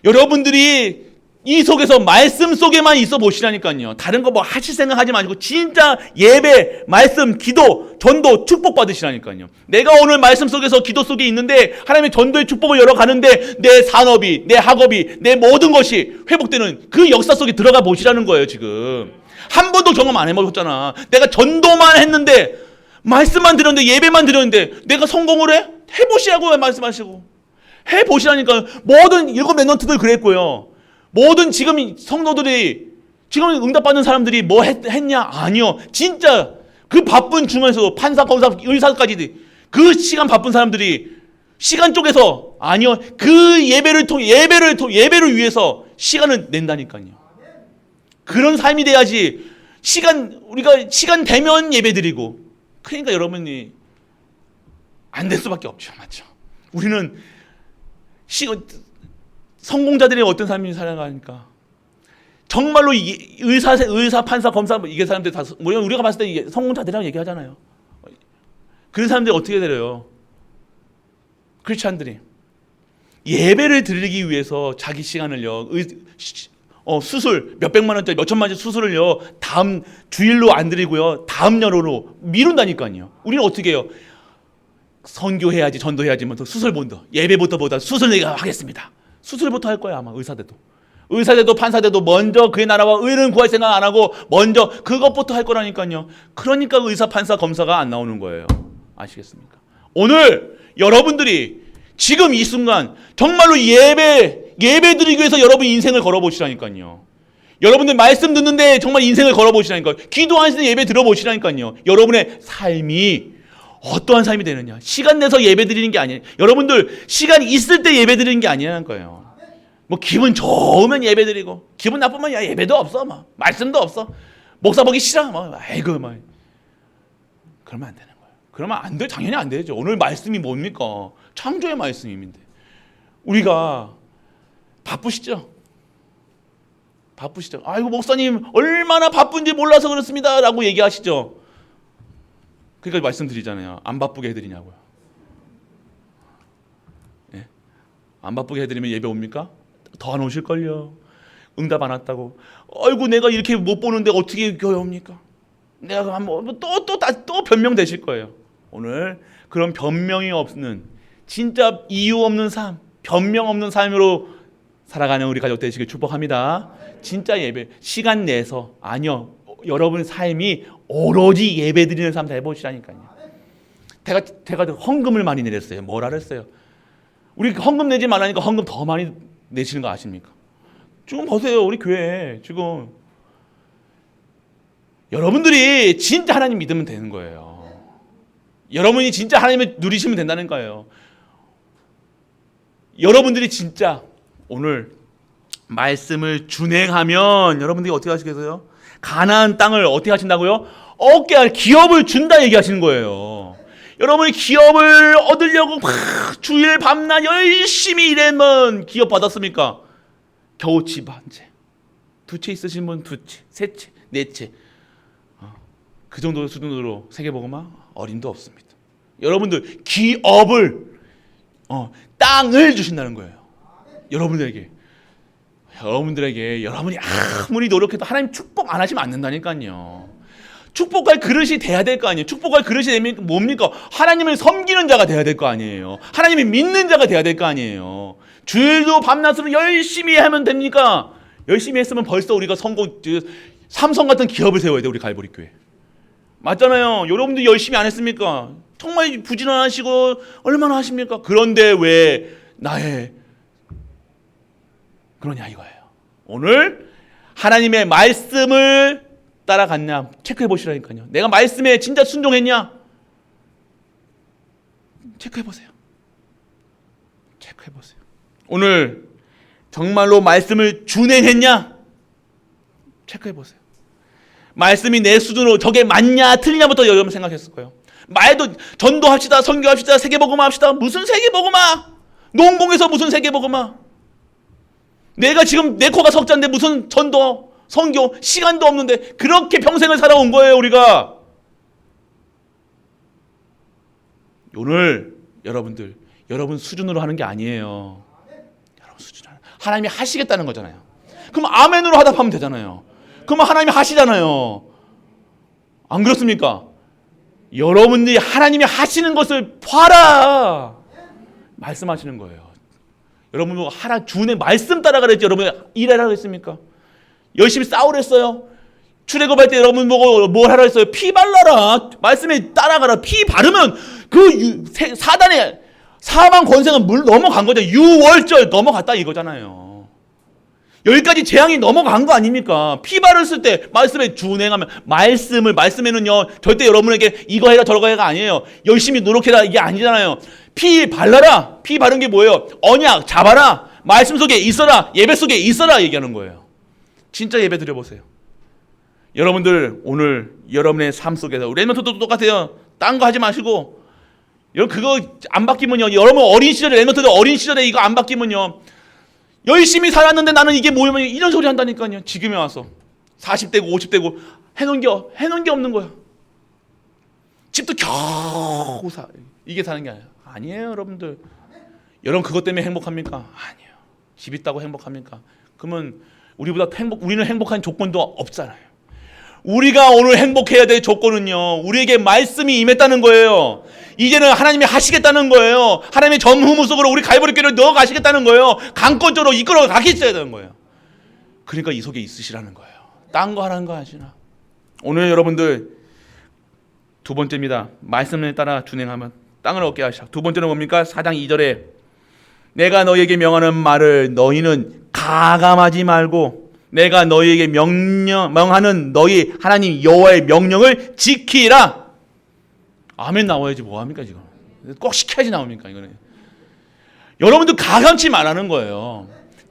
여러분들이 이 속에서 말씀 속에만 있어 보시라니까요. 다른 거 뭐 하실 생각하지 마시고 진짜 예배, 말씀, 기도, 전도, 축복 받으시라니까요. 내가 오늘 말씀 속에서 기도 속에 있는데 하나님의 전도의 축복을 열어가는데 내 산업이, 내 학업이, 내 모든 것이 회복되는 그 역사 속에 들어가 보시라는 거예요. 지금 한 번도 경험 안 해보셨잖아. 내가 전도만 했는데, 말씀만 들었는데, 예배만 들었는데 내가 성공을 해? 해보시라고 말씀하시고 해보시라니까. 모든 일곱 멘넌트들 그랬고요. 모든 지금 성도들이, 지금 응답받는 사람들이 뭐 했냐? 아니요. 진짜 그 바쁜 중에서 판사, 검사, 의사까지 그 시간 바쁜 사람들이 시간 쪽에서, 아니요, 그 예배를 위해서 시간을 낸다니까요. 그런 삶이 돼야지. 우리가 시간 되면 예배 드리고, 그러니까 여러분이 안 될 수밖에 없죠. 맞죠? 우리는 성공자들이 어떤 삶을 살아가니까, 정말로 의사, 판사, 검사, 이게 사람들 다, 우리가 봤을 때 성공자들이라고 얘기하잖아요. 그런 사람들이 어떻게 되려요? 크리스찬들이 예배를 드리기 위해서 자기 시간을요, 수술 몇백만 원짜리, 몇천만 원짜리 수술을요, 다음 주일로 안 드리고요, 다음 년으로 미룬다니까요. 우리는 어떻게 해요? 선교해야지, 전도해야지, 수술 먼저, 예배부터 보다 수술 내가 하겠습니다. 수술부터 할 거야, 아마. 의사대도 판사대도 먼저 그의 나라와 의를 구할 생각 안 하고 먼저 그것부터 할 거라니까요. 그러니까 의사, 판사, 검사가 안 나오는 거예요. 아시겠습니까? 오늘 여러분들이 지금 이 순간 정말로 예배 드리기 위해서 여러분 인생을 걸어보시라니까요. 여러분들 말씀 듣는데 정말 인생을 걸어보시라니까요. 기도하시는 예배 들어보시라니까요. 여러분의 삶이 어떠한 삶이 되느냐. 시간 내서 예배 드리는 게 아니에요. 여러분들 시간이 있을 때 예배 드리는 게 아니라는 거예요. 뭐 기분 좋으면 예배 드리고, 기분 나쁘면 예배도 없어, 말씀도 없어, 목사 보기 싫어, 아이고, 그러면 안 되는 거예요. 그러면 안 돼. 당연히 안 되죠. 오늘 말씀이 뭡니까? 창조의 말씀인데 우리가 바쁘시죠? 아이고, 목사님 얼마나 바쁜지 몰라서 그렇습니다 라고 얘기하시죠. 그러니까 말씀드리잖아요. 안 바쁘게 해드리냐고요. 예? 안 바쁘게 해드리면 예배 옵니까? 더 안 오실걸요. 응답 안 왔다고. 아이고, 내가 이렇게 못 보는데 어떻게 교회 옵니까? 내가 또 변명되실 거예요. 오늘 그런 변명이 없는, 진짜 이유 없는 삶, 변명 없는 삶으로 살아가는 우리 가족 되시길 축복합니다. 진짜 예배 시간 내서, 아니요, 여러분 삶이 오로지 예배 드리는 삶 해보시라니까요. 제가 헌금을 많이 내렸어요. 뭐라 그랬어요? 우리 헌금 내지 말라니까 헌금 더 많이 내시는 거 아십니까? 지금 보세요. 우리 교회 지금 여러분들이 진짜 하나님 믿으면 되는 거예요. 여러분이 진짜 하나님을 누리시면 된다는 거예요. 여러분들이 진짜 오늘 말씀을 준행하면 여러분들이 어떻게 하시겠어요? 가나안 땅을 어떻게 하신다고요? 얻게 할 기업을 준다 얘기하시는 거예요. 여러분이 기업을 얻으려고 막 주일 밤낮 열심히 일하면 기업 받았습니까? 겨우 집 한 채, 두 채 있으신 분 두 채, 세 채, 네 채, 그 정도 수준으로 세계복음화 어림도 없습니다. 여러분들 기업을, 땅을 주신다는 거예요. 여러분들에게 여러분이 아무리 노력해도 하나님 축복 안 하시면 안 된다니까요. 축복할 그릇이 돼야 될 거 아니에요. 축복할 그릇이 뭡니까? 하나님을 섬기는 자가 돼야 될 거 아니에요. 하나님을 믿는 자가 돼야 될 거 아니에요. 주일도 밤낮으로 열심히 하면 됩니까? 열심히 했으면 벌써 우리가 삼성 같은 기업을 세워야 돼, 우리 갈보리 교회. 맞잖아요. 여러분들 열심히 안 했습니까? 정말 부지런하시고 얼마나 하십니까? 그런데 왜 나의 그러냐 이거예요. 오늘 하나님의 말씀을 따라갔냐 체크해 보시라니까요. 내가 말씀에 진짜 순종했냐? 체크해 보세요. 체크해 보세요. 오늘 정말로 말씀을 준행했냐? 체크해 보세요. 말씀이 내 수준으로 저게 맞냐 틀리냐부터 여러분 생각했을 거예요. 말도 전도합시다, 선교합시다, 세계복음화합시다. 무슨 세계복음화? 농공에서 무슨 세계복음화? 내가 지금 내 코가 석자인데 무슨 전도, 선교, 시간도 없는데 그렇게 평생을 살아온 거예요, 우리가. 오늘 여러분들, 여러분 수준으로 하는 게 아니에요. 여러분 수준으로 하나님이 하시겠다는 거잖아요. 그럼 아멘으로 하답하면 되잖아요. 그러면 하나님이 하시잖아요. 안 그렇습니까? 여러분들이 하나님이 하시는 것을 봐라 말씀하시는 거예요. 여러분 하나 주의 말씀 따라가랬지 여러분 일하라 그랬습니까? 열심히 싸우랬어요. 출애굽할 때 여러분 보고 뭘 하라 했어요? 피 발라라. 말씀에 따라가라. 피 바르면 그 사단의 사망 권세가 물 넘어간 거죠. 유월절 넘어갔다 이거잖아요. 여기까지 재앙이 넘어간 거 아닙니까? 피 바르실 때 말씀에 준행하면 말씀에는요 절대 여러분에게 이거 해라 저거 해가 아니에요. 열심히 노력해라 이게 아니잖아요. 피 발라라. 피 바른 게 뭐예요? 언약 잡아라. 말씀 속에 있어라. 예배 속에 있어라 얘기하는 거예요. 진짜 예배 드려보세요. 여러분들 오늘 여러분의 삶 속에서 랩런트도 똑같아요. 딴 거 하지 마시고 여러분 그거 안 바뀌면요. 여러분 어린 시절에 랩런트들 어린 시절에 이거 안 바뀌면요. 열심히 살았는데 나는 이게 뭐냐면 이런 소리 한다니까요. 지금에 와서 40대고 50대고 해놓은 게 없는 거야. 집도 겨우 이게 사는 게 아니에요 여러분들. 여러분 그것 때문에 행복합니까? 아니에요. 집 있다고 행복합니까? 그러면 우리는 행복한 조건도 없잖아요. 우리가 오늘 행복해야 될 조건은요 우리에게 말씀이 임했다는 거예요. 이제는 하나님이 하시겠다는 거예요. 하나님의 전후무 속으로 우리 갈보리 교회를 넣어 가시겠다는 거예요. 강권적으로 이끌어 가겠어야 되는 거예요. 그러니까 이 속에 있으시라는 거예요. 딴 거 하라는 거 아시나? 오늘 여러분들 두 번째입니다. 말씀을 따라 준행하면 땅을 얻게 하시라. 두 번째는 뭡니까? 4장 2절에 내가 너희에게 명하는 말을 너희는 가감하지 말고 내가 너희에게 명하는 너희 하나님 여호와의 명령을 지키라. 아멘 나와야지 뭐합니까 지금. 꼭 시켜야지 나옵니까 이거는. 여러분들 가감치 말하는 거예요.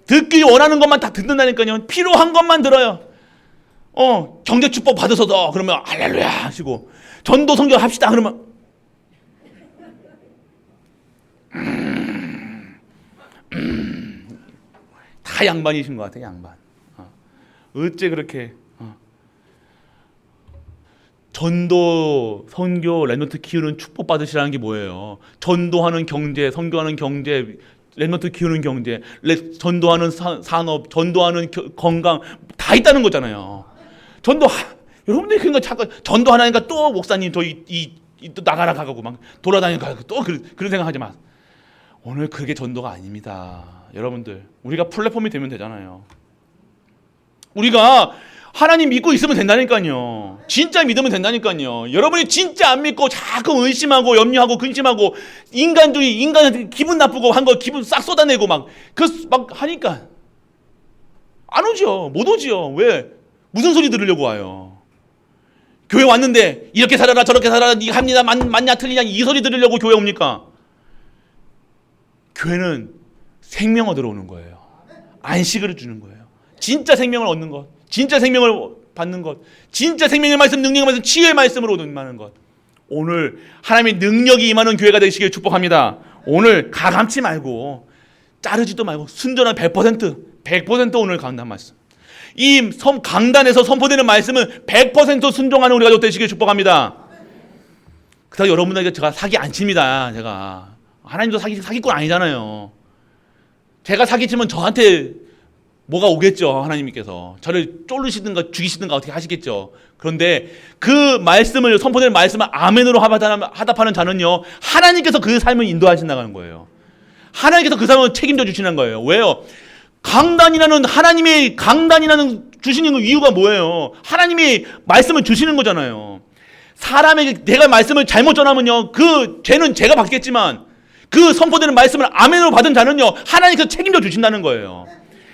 듣기 원하는 것만 다 듣는다니까요. 필요한 것만 들어요. 경제 축복 받으셔도 그러면 할렐루야 하시고 전도 선교 합시다 그러면 다 양반이신 것 같아요. 양반. 어째 그렇게 전도, 선교, 랩런트 키우는 축복 받으시라는 게 뭐예요? 전도하는 경제, 선교하는 경제, 랩런트 키우는 경제, 전도하는 산업, 전도하는 건강 다 있다는 거잖아요. 여러분들이 그런 거 자꾸 전도하나니까 또 목사님 또 나가라 가고 막 돌아다니니까 또 그런 생각하지 마. 오늘 그게 전도가 아닙니다. 여러분들 우리가 플랫폼이 되면 되잖아요. 우리가 하나님 믿고 있으면 된다니까요. 진짜 믿으면 된다니까요. 여러분이 진짜 안 믿고 자꾸 의심하고 염려하고 근심하고 인간한테 기분 나쁘고 한 거 기분 싹 쏟아내고 막 하니까 안 오죠. 못 오죠. 왜? 무슨 소리 들으려고 와요? 교회 왔는데 이렇게 살아라 저렇게 살아라 네가 합니다 맞냐 틀리냐 이 소리 들으려고 교회 옵니까? 교회는 생명 얻으러 오는 거예요. 안식을 주는 거예요. 진짜 생명을 얻는 것, 진짜 생명을 받는 것, 진짜 생명의 말씀, 능력의 말씀, 치유의 말씀으로 임하는 것. 오늘 하나님의 능력이 임하는 교회가 되시길 축복합니다. 오늘 가감치 말고 자르지도 말고 순전한 100% 오늘 강단 말씀. 이 강단에서 선포되는 말씀은 100% 순종하는 우리가 되시길 축복합니다. 그래서 여러분들에게 제가 사기 안 칩니다. 제가 하나님도 사기꾼 아니잖아요. 제가 사기치면 저한테 뭐가 오겠죠. 하나님께서 저를 쫄르시든가 죽이시든가 어떻게 하시겠죠. 그런데 그 말씀을 선포되는 말씀을 아멘으로 하답하는 자는요 하나님께서 그 삶을 인도하신다는 거예요. 하나님께서 그 사람을 책임져 주시는 거예요. 왜요? 강단이라는 하나님의 강단이라는 주시는 이유가 뭐예요? 하나님이 말씀을 주시는 거잖아요. 사람에게 내가 말씀을 잘못 전하면요, 그 죄는 제가 받겠지만 그 선포되는 말씀을 아멘으로 받은 자는요, 하나님께서 책임져 주신다는 거예요.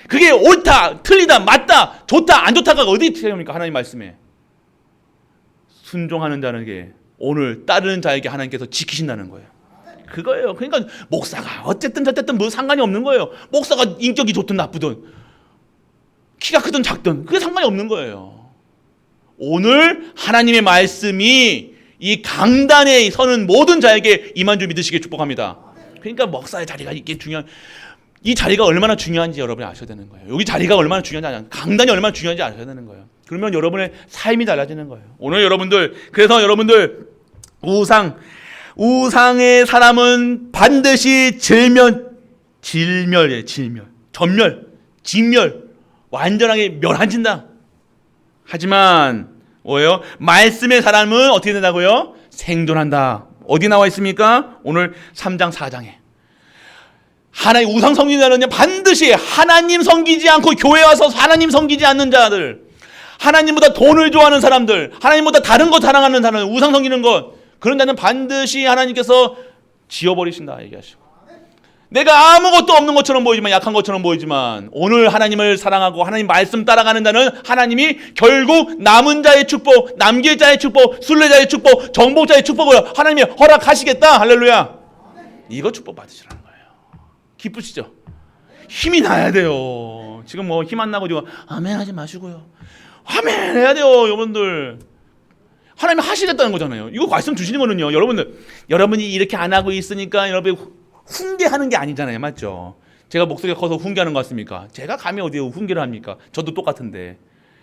그게 옳다, 틀리다, 맞다, 좋다, 안 좋다가 어디 책임입니까? 하나님 말씀에. 순종하는 자에게, 오늘 따르는 자에게 하나님께서 지키신다는 거예요. 그거예요. 그러니까 목사가 어쨌든 저쨌든 뭐 상관이 없는 거예요. 목사가 인격이 좋든 나쁘든 키가 크든 작든 그게 상관이 없는 거예요. 오늘 하나님의 말씀이 이 강단에 서는 모든 자에게 임한 줄 믿으시길 축복합니다. 그러니까 목사의 자리가 이게 중요한, 이 자리가 얼마나 중요한지 여러분이 아셔야 되는 거예요. 여기 자리가 얼마나 중요한지, 강단이 얼마나 중요한지 아셔야 되는 거예요. 그러면 여러분의 삶이 달라지는 거예요. 오늘 여러분들, 그래서 여러분들 우상의 사람은 반드시 진멸, 완전하게 멸한진다. 하지만 뭐예요? 말씀의 사람은 어떻게 된다고요? 생존한다. 어디 나와 있습니까? 오늘 3장 4장에 하나님 우상 섬기는 자는 반드시 하나님 섬기지 않고 교회 와서 하나님 섬기지 않는 자들, 하나님보다 돈을 좋아하는 사람들, 하나님보다 다른 것 사랑하는 사람들, 우상 섬기는 것, 그런 자는 반드시 하나님께서 지워버리신다 얘기하시고, 내가 아무것도 없는 것처럼 보이지만, 약한 것처럼 보이지만 오늘 하나님을 사랑하고 하나님 말씀 따라가는 자는 하나님이 결국 남은 자의 축복, 남길 자의 축복, 순례자의 축복, 정복자의 축복을 하나님이 허락하시겠다. 할렐루야. 이거 축복 받으시라는 거예요. 기쁘시죠? 힘이 나야 돼요. 지금 뭐 힘 안 나고 지금 아멘 하지 마시고요. 아멘 해야 돼요. 여러분들 하나님이 하시겠다는 거잖아요. 이거 말씀 주시는 거는요, 여러분이 이렇게 안 하고 있으니까 여러분이 훈계하는 게 아니잖아요. 맞죠? 제가 목소리가 커서 훈계하는 것 같습니까? 제가 감히 어디에 훈계를 합니까? 저도 똑같은데.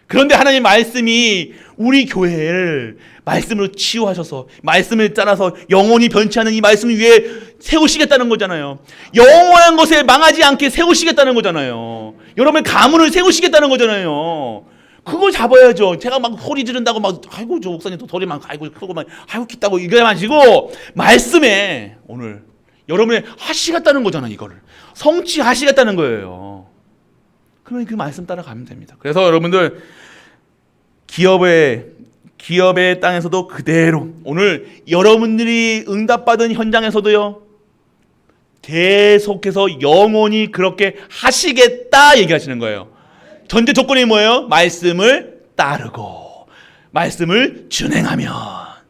그런데 하나님 말씀이 우리 교회를 말씀으로 치유하셔서 말씀을 따라서 영원히 변치 않은 이 말씀 위에 세우시겠다는 거잖아요. 영원한 것에 망하지 않게 세우시겠다는 거잖아요. 여러분의 가문을 세우시겠다는 거잖아요. 그걸 잡아야죠. 제가 막 소리 지른다고 막 아이고 저 목사님 또 소리 막 아이고 크고 막 아이고 깊다고 이거 마시고, 말씀에 오늘 여러분의 하시겠다는 거잖아요. 이거를 성취하시겠다는 거예요. 그러면 그 말씀 따라가면 됩니다. 그래서 여러분들 기업의 땅에서도 그대로 오늘 여러분들이 응답받은 현장에서도요, 계속해서 영원히 그렇게 하시겠다 얘기하시는 거예요. 전제 조건이 뭐예요? 말씀을 따르고 말씀을 준행하면.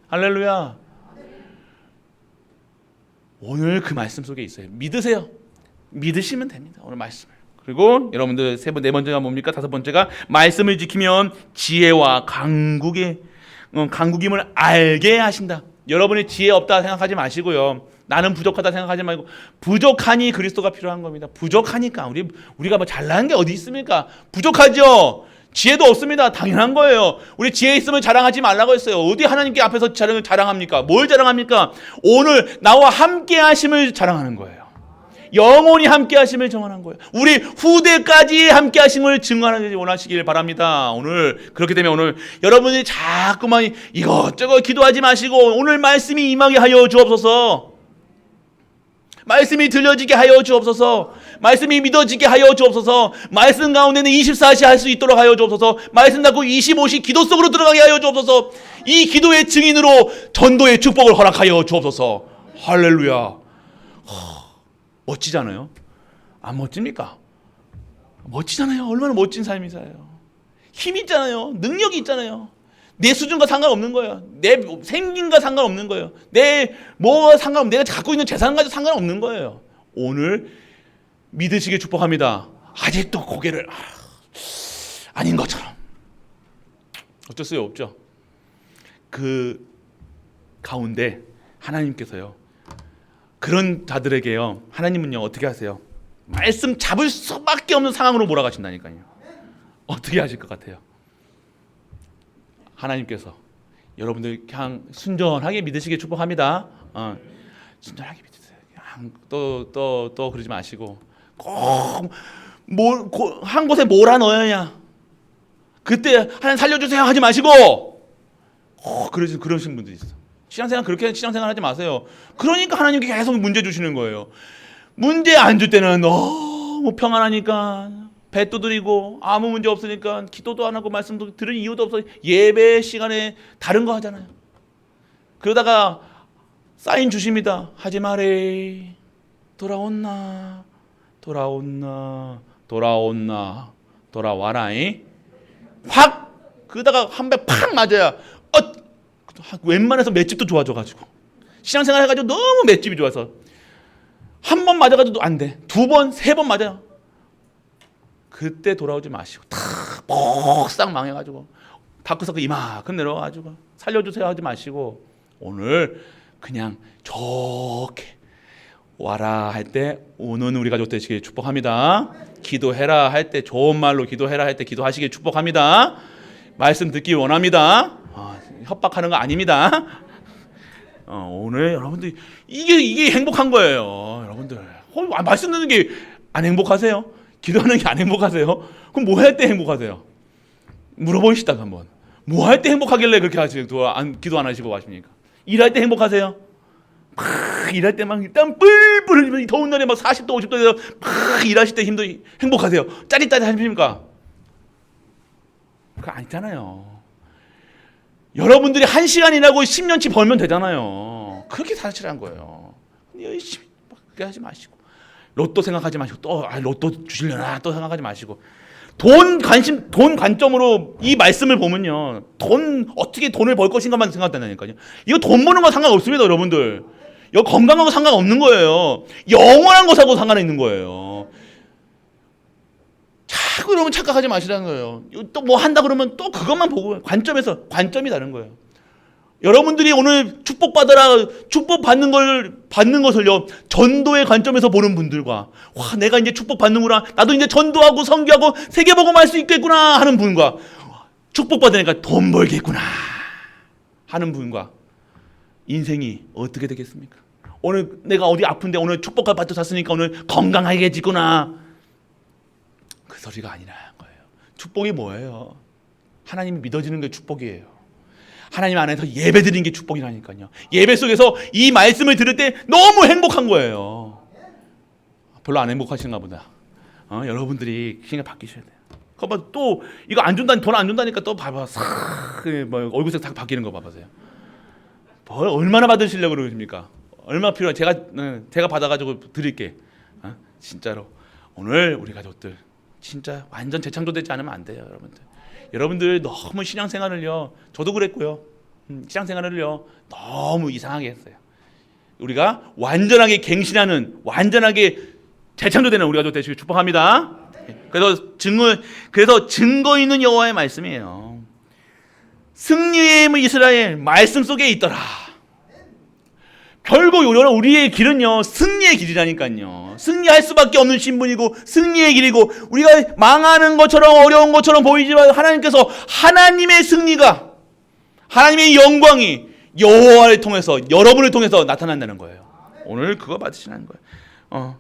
할렐루야. 오늘 그 말씀 속에 있어요. 믿으세요. 믿으시면 됩니다. 오늘 말씀을. 그리고 여러분들 네 번째가 뭡니까? 다섯 번째가 말씀을 지키면 지혜와 강국임을 알게 하신다. 여러분이 지혜 없다 생각하지 마시고요. 나는 부족하다 생각하지 말고, 부족하니 그리스도가 필요한 겁니다. 부족하니까 우리가 뭐 잘난 게 어디 있습니까? 부족하죠. 지혜도 없습니다. 당연한 거예요. 우리 지혜 있으면 자랑하지 말라고 했어요. 어디 하나님께 앞에서 자랑합니까? 뭘 자랑합니까? 오늘 나와 함께 하심을 자랑하는 거예요. 영원히 함께 하심을 정하는 거예요. 우리 후대까지 함께 하심을 증언하기 원하시길 바랍니다. 오늘 그렇기 때문에 오늘 여러분이 자꾸만 이것저것 기도하지 마시고 오늘 말씀이 임하게 하여 주옵소서. 말씀이 들려지게 하여 주옵소서. 말씀이 믿어지게 하여 주옵소서. 말씀 가운데는 24시 할 수 있도록 하여 주옵소서. 말씀 닫고 25시 기도 속으로 들어가게 하여 주옵소서. 이 기도의 증인으로 전도의 축복을 허락하여 주옵소서. 할렐루야. 멋지잖아요. 안 멋집니까? 멋지잖아요. 얼마나 멋진 삶이세요. 힘이 있잖아요. 능력이 있잖아요. 내 수준과 상관없는 거예요. 내 생긴과 상관없는 거예요. 내 뭐가 상관없는, 내가 갖고 있는 재산과 상관없는 거예요. 오늘 믿으시길 축복합니다. 아직도 고개를 아닌 것처럼. 어쩔 수 없죠. 그 가운데 하나님께서요, 그런 자들에게요, 하나님은요 어떻게 하세요? 말씀 잡을 수밖에 없는 상황으로 몰아가신다니까요. 어떻게 하실 것 같아요? 하나님께서 여러분들 그냥 순전하게 믿으시길 축복합니다. 순전하게 믿으세요. 또 그러지 마시고 꼭 한 곳에 몰아넣어야 그때 하나님 살려주세요 하지 마시고 그러신 분들이 있어. 신앙생활 그렇게 신앙생활 하지 마세요. 그러니까 하나님께 계속 문제 주시는 거예요. 문제 안 줄 때는 너무 평안하니까 배 두드리고 아무 문제 없으니까 기도도 안 하고 말씀도 들을 이유도 없어. 예배 시간에 다른 거 하잖아요. 그러다가 사인 주십니다. 하지 마래. 돌아온나 돌아와라잉. 확 그러다가 한 배 팍 맞아야 웬만해서 맷집도 좋아져가지고 신앙생활 해가지고 너무 맷집이 좋아서 한 번 맞아가지고 안 돼. 두 번, 세 번 맞아요. 그때 돌아오지 마시고 다 뻑싹 망해가지고 다크서클 이만큼 내려와가지고 살려주세요 하지 마시고 오늘 그냥 좋게 와라 할 때 오는 우리 가족 되시길 축복합니다. 기도해라 할 때 좋은 말로 기도해라 할 때 기도하시길 축복합니다. 말씀 듣기 원합니다. 협박하는 거 아닙니다. 오늘 여러분들 이게 행복한 거예요. 여러분들 말씀 듣는 게 안 행복하세요? 기도하는 게 안 행복하세요? 그럼 뭐 할 때 행복하세요? 물어보시다가 한번 뭐 할 때 행복하길래 그렇게 하시고 기도 안 하시고 하십니까? 일할 때 행복하세요? 막 일할 때 막 땀 뿔뿔 흘리면 더운 날에 막 40도 50도에서 막 일하실 때 힘도 행복하세요? 짜릿짜릿하십니까? 그거 아니잖아요. 여러분들이 1시간 일하고 10년치 벌면 되잖아요. 그렇게 사실한 거예요. 열심히 그렇게 하지 마시고 로또 생각하지 마시고 또 로또 주시려나 또 생각하지 마시고 돈 관점으로 이 말씀을 보면요. 어떻게 돈을 벌 것인가만 생각된다니까요. 이거 돈 버는 거 상관없습니다, 여러분들. 이거 건강하고 상관없는 거예요. 영원한 것하고 상관이 있는 거예요. 자꾸 여러분 착각하지 마시라는 거예요. 또 뭐 한다 그러면 또 그것만 보고 관점이 다른 거예요. 여러분들이 오늘 축복받는 것을요, 전도의 관점에서 보는 분들과, 와, 내가 이제 축복받는구나, 나도 이제 전도하고 선교하고 세계복음 할 수 있겠구나 하는 분과, 축복받으니까 돈 벌겠구나 하는 분과, 인생이 어떻게 되겠습니까? 오늘 내가 어디 아픈데 오늘 축복받고 샀으니까 오늘 건강하게지구나. 그 소리가 아니라는 거예요. 축복이 뭐예요? 하나님이 믿어지는 게 축복이에요. 하나님 안에서 예배 드리는 게 축복이라니까요. 예배 속에서 이 말씀을 들을 때 너무 행복한 거예요. 별로 안 행복하신가 보다. 여러분들이 생각 바뀌셔야 돼요. 그거 또 이거 돈 안 준다니까 또 봐봐. 얼굴색 싹 바뀌는 거 봐보세요. 얼마나 받으시려고 그러십니까? 얼마 필요해? 제가 받아가지고 드릴게. 진짜로 오늘 우리 가족들 진짜 완전 재창조되지 않으면 안 돼요, 여러분들. 여러분들 너무 신앙생활을요, 저도 그랬고요. 신앙생활을요 너무 이상하게 했어요. 우리가 완전하게 갱신하는, 완전하게 재창조되는 우리 가족 되시길 축복합니다. 그래서 증거 있는 여호와의 말씀이에요. 승리의 힘은 이스라엘 말씀 속에 있더라. 결국 우리의 길은요 승리의 길이라니까요. 승리할 수밖에 없는 신분이고 승리의 길이고, 우리가 망하는 것처럼 어려운 것처럼 보이지만 하나님께서 하나님의 승리가, 하나님의 영광이 여호와를 통해서, 여러분을 통해서 나타난다는 거예요. 오늘 그거 받으시라는 거예요.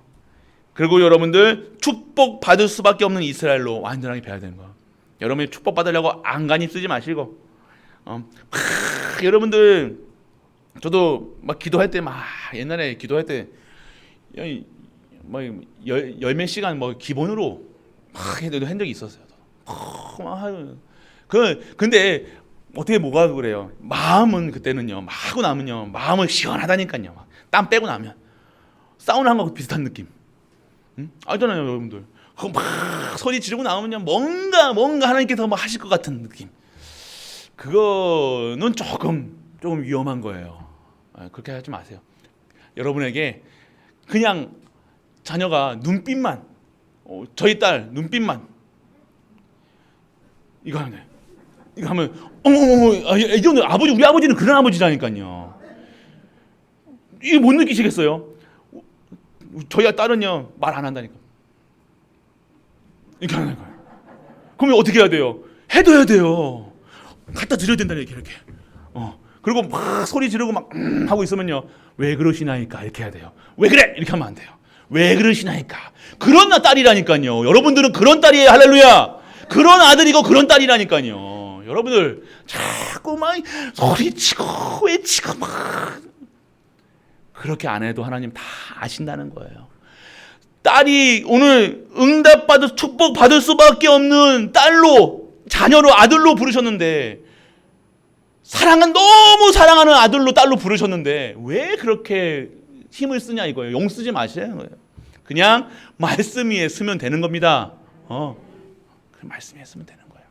그리고 여러분들 축복 받을 수밖에 없는 이스라엘로 완전하게 배워야 되는 거예요. 여러분이 축복 받으려고 안간힘 쓰지 마시고, 여러분들 저도 막 기도할 때 옛날에 기도할 때 열몇 시간 기본으로 해도 한 적이 있었어요. 근데 어떻게 뭐가 그래요? 마음은 그때는요, 하고 나면요, 마음은 시원하다니까요. 땀 빼고 나면 사우나 한 거 비슷한 느낌. 알잖아요, 여러분들. 그거 막 소리 지르고 나오면요, 뭔가 하나님께서 하실 것 같은 느낌. 그거는 조금 위험한 거예요. 그렇게 하지 마세요. 여러분에게 그냥 자녀가 눈빛만, 저희 딸 눈빛만 이거 하면 이 정도 우리 아버지는 그런 아버지라니까요. 이게 못 느끼시겠어요? 저희 딸은요 말 안 한다니까. 이렇게 하는 거예요. 그러면 어떻게 해야 돼요? 해둬야 돼요. 갖다 드려야 된다니까 이렇게. 그리고 막 소리 지르고 막 하고 있으면요, 왜 그러시나이까 이렇게 해야 돼요. 왜 그래? 이렇게 하면 안 돼요. 왜 그러시나이까. 그런 딸이라니까요. 여러분들은 그런 딸이에요. 할렐루야. 그런 아들이고 그런 딸이라니까요. 여러분들 자꾸 막 소리치고 외치고 막 그렇게 안 해도 하나님 다 아신다는 거예요. 딸이 오늘 응답받을 축복 받을 수밖에 없는 딸로, 자녀로, 아들로 부르셨는데, 너무 사랑하는 아들로, 딸로 부르셨는데 왜 그렇게 힘을 쓰냐 이거예요. 용 쓰지 마시라는 거예요. 그냥 말씀 위에 쓰면 되는 겁니다. 그 말씀 위에 쓰면 되는 거예요.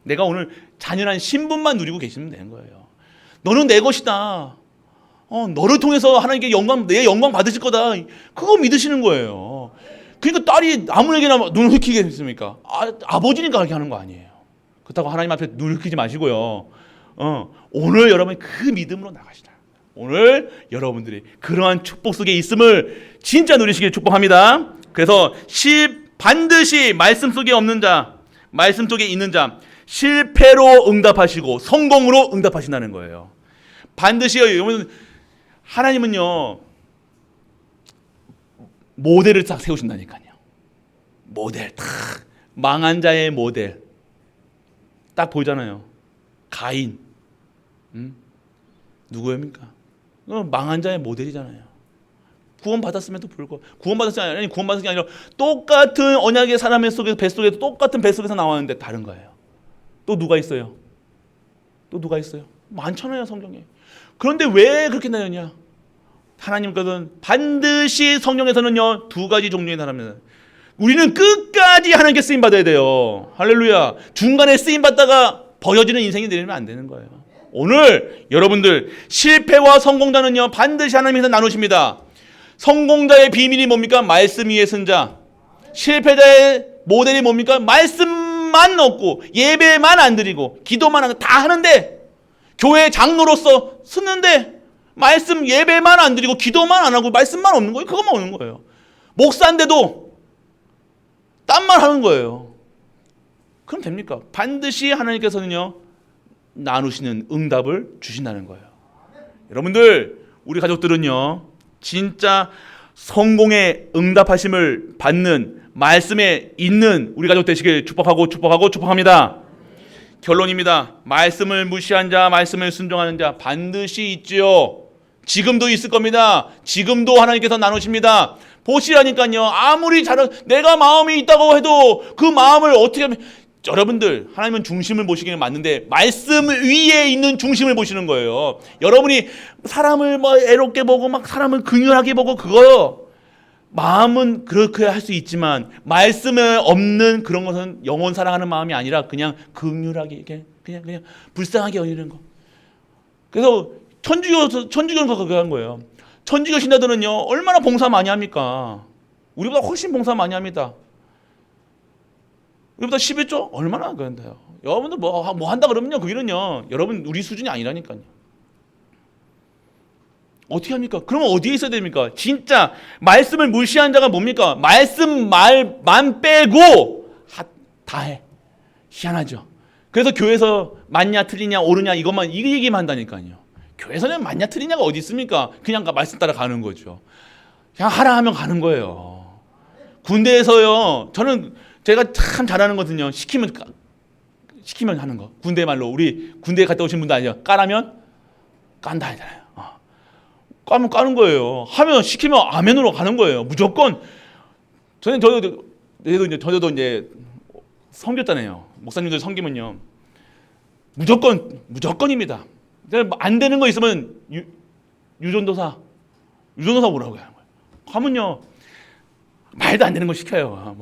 내가 오늘 잔인한 신분만 누리고 계시면 되는 거예요. 너는 내 것이다. 너를 통해서 하나님께 내 영광 받으실 거다. 그거 믿으시는 거예요. 그러니까 딸이 아무에게나 눈을 흑히게 했습니까? 아버지니까 그렇게 하는 거 아니에요. 그렇다고 하나님 앞에 눈을 흑히지 마시고요. 오늘 여러분이 그 믿음으로 나가시다. 오늘 여러분들이 그러한 축복 속에 있음을 진짜 누리시길 축복합니다. 그래서 반드시 말씀 속에 없는 자, 말씀 속에 있는 자, 실패로 응답하시고 성공으로 응답하신다는 거예요. 반드시요. 여러분, 하나님은요 모델을 딱 세우신다니까요. 모델 딱 망한 자의 모델 딱 보이잖아요. 가인, 누구입니까? 망한 자의 모델이잖아요. 구원받았음에도 불구하고 구원받은 게 아니라 똑같은 언약의 사람의 속에서 뱃속에도 똑같은 뱃속에서 나왔는데 다른 거예요. 또 누가 있어요? 많잖아요, 성경에. 그런데 왜 그렇게 나뉘냐? 하나님께서는 반드시 성령에서는요 두 가지 종류의 사람입니다. 우리는 끝까지 하나님께 쓰임 받아야 돼요. 할렐루야. 중간에 쓰임 받다가 버려지는 인생이 되면 안 되는 거예요. 오늘 여러분들 실패와 성공자는요 반드시 하나님께서 나누십니다. 성공자의 비밀이 뭡니까? 말씀 위에 쓴 자. 실패자의 모델이 뭡니까? 말씀만 얻고 예배만 안 드리고 기도만 하고 다 하는데, 교회 장로로서 쓰는데 말씀 예배만 안 드리고 기도만 안 하고 말씀만 없는 거예요. 그것만 없는 거예요. 목사인데도 딴말 하는 거예요. 그럼 됩니까? 반드시 하나님께서는요 나누시는 응답을 주신다는 거예요. 여러분들, 우리 가족들은요 진짜 성공의 응답하심을 받는 말씀에 있는 우리 가족 되시길 축복합니다. 결론입니다. 말씀을 무시한 자, 말씀을 순종하는 자 반드시 있지요. 지금도 있을 겁니다. 지금도 하나님께서 나누십니다. 보시라니까요. 아무리 내가 마음이 있다고 해도 그 마음을 어떻게 하면, 여러분들 하나님은 중심을 보시기는 맞는데 말씀 위에 있는 중심을 보시는 거예요. 여러분이 사람을 애롭게 보고 사람을 긍휼하게 보고 그거요. 마음은 그렇게 할 수 있지만 말씀에 없는 그런 것은 영혼 사랑하는 마음이 아니라 그냥 긍휼하게 그냥 불쌍하게 여기는 거. 그래서 천주교는 그렇게 한 거예요. 천주교 신자들은요 얼마나 봉사 많이 합니까? 우리보다 훨씬 봉사 많이 합니다. 우리보다 11조 얼마나 그런데요. 여러분들 뭐 한다 그러면요 그게는요 여러분 우리 수준이 아니라니까요. 어떻게 합니까? 그러면 어디에 있어야 됩니까? 진짜 말씀을 무시한 자가 뭡니까? 말씀 말만 빼고 다 해. 희한하죠. 그래서 교회에서 맞냐 틀리냐 오르냐 이 얘기만 한다니까요. 교회에서는 맞냐 틀리냐가 어디 있습니까? 그냥 말씀 따라 가는 거죠. 그냥 하라 하면 가는 거예요. 군대에서요 제가 참 잘하는 거거든요. 시키면 하는 거. 군대 말로 우리 군대에 갔다 오신 분도 아니죠. 까라면 깐다 하잖아요. 까면 까는 거예요. 시키면 아멘으로 가는 거예요. 무조건. 저도 이제 섬겼잖아요. 목사님들 섬기면요. 무조건입니다. 안 되는 거 있으면 유전도사 뭐라고 하는 거예요. 하면요. 말도 안 되는 거 시켜요.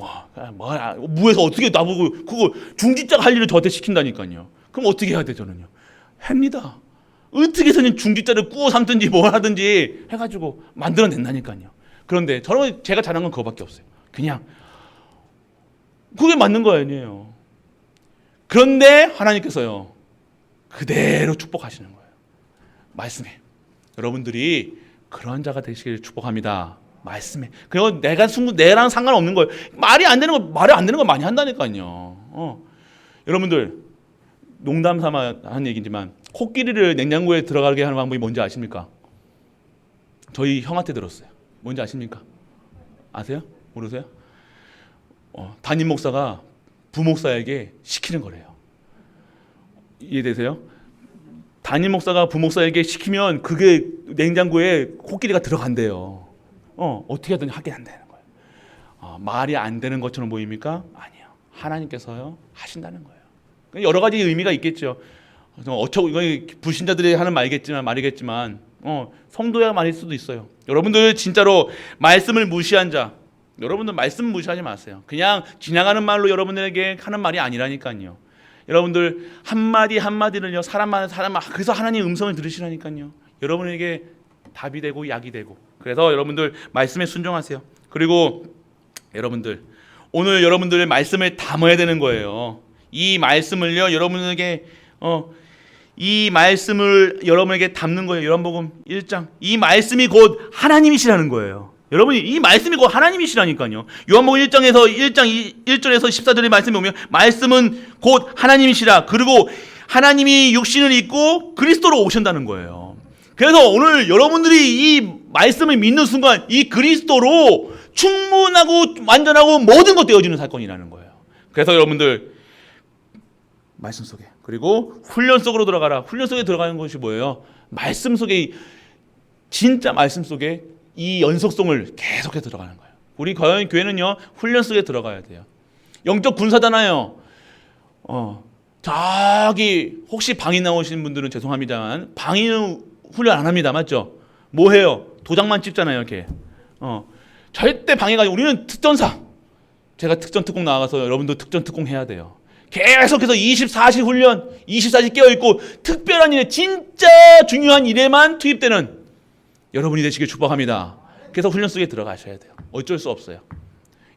무에서 어떻게 나보고 그거 중직자가 할 일을 저한테 시킨다니까요. 그럼 어떻게 해야 돼 저는요? 합니다. 어떻게 해서는 중직자를 구워 삼든지 뭘 하든지 해가지고 만들어낸다니까요. 그런데 제가 잘한 건 그거밖에 없어요. 그냥 그게 맞는 거 아니에요. 그런데 하나님께서요 그대로 축복하시는 거예요. 말씀에 여러분들이 그런 자가 되시길 축복합니다. 말씀에. 그리고 내랑 상관없는 거예요. 말이 안 되는 거 많이 한다니까요. 여러분들 농담 삼아 하는 얘기지만 코끼리를 냉장고에 들어가게 하는 방법이 뭔지 아십니까? 저희 형한테 들었어요. 뭔지 아십니까? 아세요? 모르세요? 담임 목사가 부목사에게 시키는 거래요. 이해되세요? 담임 목사가 부목사에게 시키면 그게 냉장고에 코끼리가 들어간대요. 어떻게 하든 하게 한다는 거예요. 말이 안 되는 것처럼 보입니까? 아니요. 하나님께서요 하신다는 거예요. 여러 가지 의미가 있겠죠. 이거 불신자들이 하는 말이겠지만 성도야 말일 수도 있어요. 여러분들 진짜로 말씀을 무시한 자, 여러분들 말씀 무시하지 마세요. 그냥 지나가는 말로 여러분들에게 하는 말이 아니라니까요. 여러분들 한마디 한마디를요 사람 그래서 하나님 음성을 들으시라니까요. 여러분에게 답이 되고 약이 되고. 그래서 여러분들 말씀에 순종하세요. 그리고 여러분들 오늘 여러분들의 말씀을 담아야 되는 거예요. 이 말씀을요 여러분에게 이 말씀을 여러분에게 담는 거예요. 요한복음 1장. 이 말씀이 곧 하나님이시라는 거예요. 여러분이 이 말씀이 곧 하나님이시라니까요. 요한복음 1장에서 1절에서 14절의 말씀에 보면 말씀은 곧 하나님이시라. 그리고 하나님이 육신을 입고 그리스도로 오신다는 거예요. 그래서 오늘 여러분들이 이 말씀을 믿는 순간 이 그리스도로 충분하고 완전하고 모든 것 되어지는 사건이라는 거예요. 그래서 여러분들 말씀 속에 그리고 훈련 속으로 들어가라. 훈련 속에 들어가는 것이 뭐예요? 말씀 속에 진짜 말씀 속에 이 연속성을 계속해서 들어가는 거예요. 우리 교회는요 훈련 속에 들어가야 돼요. 영적 군사잖아요. 저기 혹시 방인 나오시는 분들은 죄송합니다만 방인은 훈련 안 합니다. 맞죠? 뭐 해요? 도장만 찍잖아요. 이렇게. 절대 방해가 아니고 우리는 특전사. 제가 특전 특공 나가서 여러분도 특전 특공 해야 돼요. 계속해서 24시 훈련, 24시 깨어있고 특별한 일에 진짜 중요한 일에만 투입되는 여러분이 되시길 축복합니다. 그래서 훈련 속에 들어가셔야 돼요. 어쩔 수 없어요.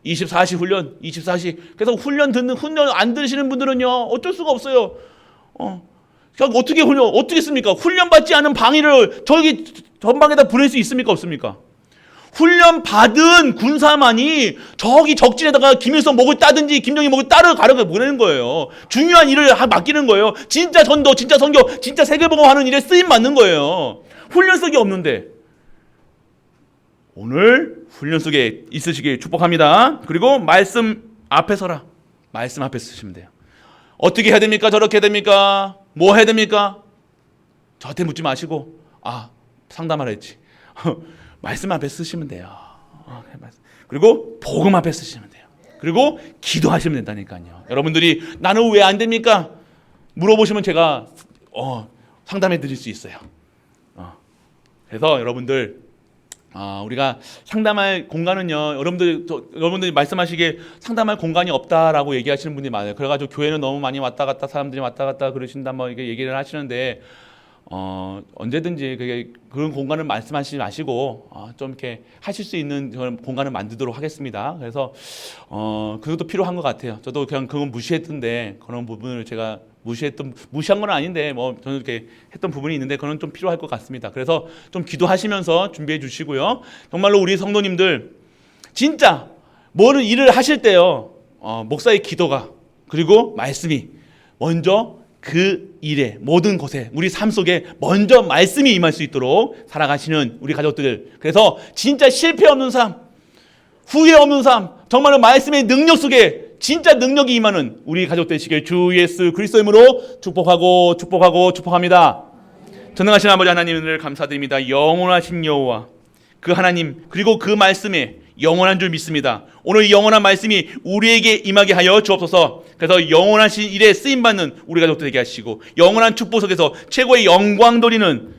24시 훈련, 24시. 그래서 훈련 안 들으시는 분들은요, 어쩔 수가 없어요. 어떻게 씁니까? 훈련 받지 않은 방위를 저기 전방에다 보낼 수 있습니까? 없습니까? 훈련 받은 군사만이 저기 적진에다가 김일성 목을 따든지 김정일 목을 가려고 보내는 거예요. 중요한 일을 맡기는 거예요. 진짜 전도, 진짜 선교, 진짜 세계복음하는 일에 쓰임 받는 거예요. 훈련 속에 없는데 오늘 훈련 속에 있으시길 축복합니다. 그리고 말씀 앞에 서라. 말씀 앞에 쓰시면 돼요. 어떻게 해야 됩니까? 저렇게 해야 됩니까? 뭐 해야 됩니까? 저한테 묻지 마시고 상담하라 했지. 말씀 앞에 쓰시면 돼요. 그리고 복음 앞에 쓰시면 돼요. 그리고 기도하시면 된다니까요. 여러분들이 나는 왜 안 됩니까? 물어보시면 제가 상담해 드릴 수 있어요. 그래서 여러분들 우리가 상담할 공간은요. 여러분들이 말씀하시기에 상담할 공간이 없다라고 얘기하시는 분들이 많아요. 그래가지고 교회는 너무 많이 왔다 갔다 사람들이 왔다 갔다 그러신다 이게 얘기를 하시는데 언제든지 그런 공간을 말씀하시지 마시고 좀 이렇게 하실 수 있는 그런 공간을 만들도록 하겠습니다. 그래서 그것도 필요한 것 같아요. 저도 그냥 그건 무시했던데 그런 부분을 제가 무시한 건 아닌데 저는 이렇게 했던 부분이 있는데 그건 좀 필요할 것 같습니다. 그래서 좀 기도하시면서 준비해 주시고요. 정말로 우리 성도님들 진짜 뭐를 일을 하실 때요 목사의 기도가 그리고 말씀이 먼저 그 일에 모든 곳에 우리 삶 속에 먼저 말씀이 임할 수 있도록 살아가시는 우리 가족들. 그래서 진짜 실패 없는 삶, 후회 없는 삶, 정말로 말씀의 능력 속에 진짜 능력이 임하는 우리 가족 되시길 주 예수 그리스도 이름으로 축복합니다. 전능하신 아버지 하나님을 감사드립니다. 영원하신 여호와 그 하나님 그리고 그 말씀에 영원한 줄 믿습니다. 오늘 이 영원한 말씀이 우리에게 임하게 하여 주옵소서. 그래서 영원하신 일에 쓰임받는 우리 가족들 되게 하시고 영원한 축복 속에서 최고의 영광 돌리는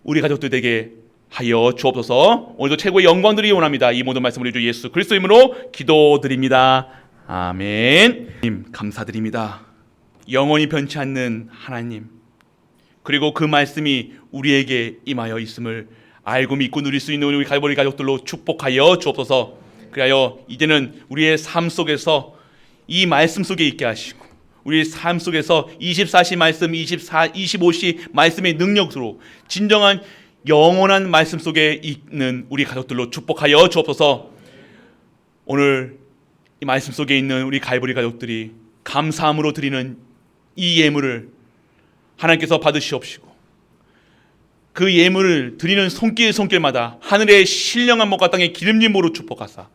우리 가족들 되게 하여 주옵소서. 오늘도 최고의 영광 드리기 원합니다. 이 모든 말씀 우리 주 예수 그리스도 이름으로 기도드립니다. 아멘. 감사드립니다. 영원히 변치 않는 하나님 그리고 그 말씀이 우리에게 임하여 있음을 알고 믿고 누릴 수 있는 우리 갈보리 가족들로 축복하여 주옵소서. 그리하여 이제는 우리의 삶 속에서 이 말씀 속에 있게 하시고 우리 삶 속에서 24시 말씀, 25시 말씀의 능력으로 진정한 영원한 말씀 속에 있는 우리 가족들로 축복하여 주옵소서. 오늘 이 말씀 속에 있는 우리 갈보리 가족들이 감사함으로 드리는 이 예물을 하나님께서 받으시옵시고 그 예물을 드리는 손길마다 하늘의 신령한 목과 땅의 기름진 모로 축복하사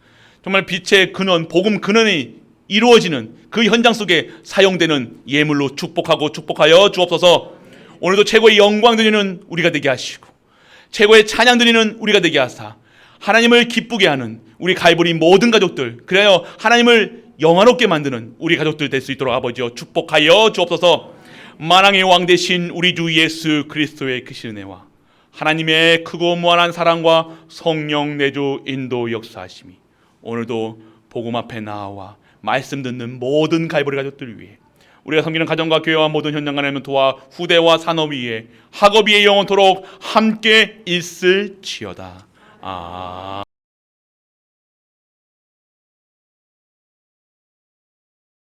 정말 빛의 근원, 복음 근원이 이루어지는 그 현장 속에 사용되는 예물로 축복하여 주옵소서. 오늘도 최고의 영광 드리는 우리가 되게 하시고 최고의 찬양 드리는 우리가 되게 하사 하나님을 기쁘게 하는 우리 갈보리 모든 가족들, 그래요 하나님을 영화롭게 만드는 우리 가족들 될 수 있도록 아버지여 축복하여 주옵소서. 만왕의 왕 되신 우리 주 예수 그리스도의 크신 은혜와 하나님의 크고 무한한 사랑과 성령 내주 인도 역사하심이 오늘도 복음 앞에 나와 말씀 듣는 모든 갈보리 가족들 위해, 우리가 섬기는 가정과 교회와 모든 현장과 멘토와 후대와 산업 위에 학업 위에 영원토록 함께 있을지어다.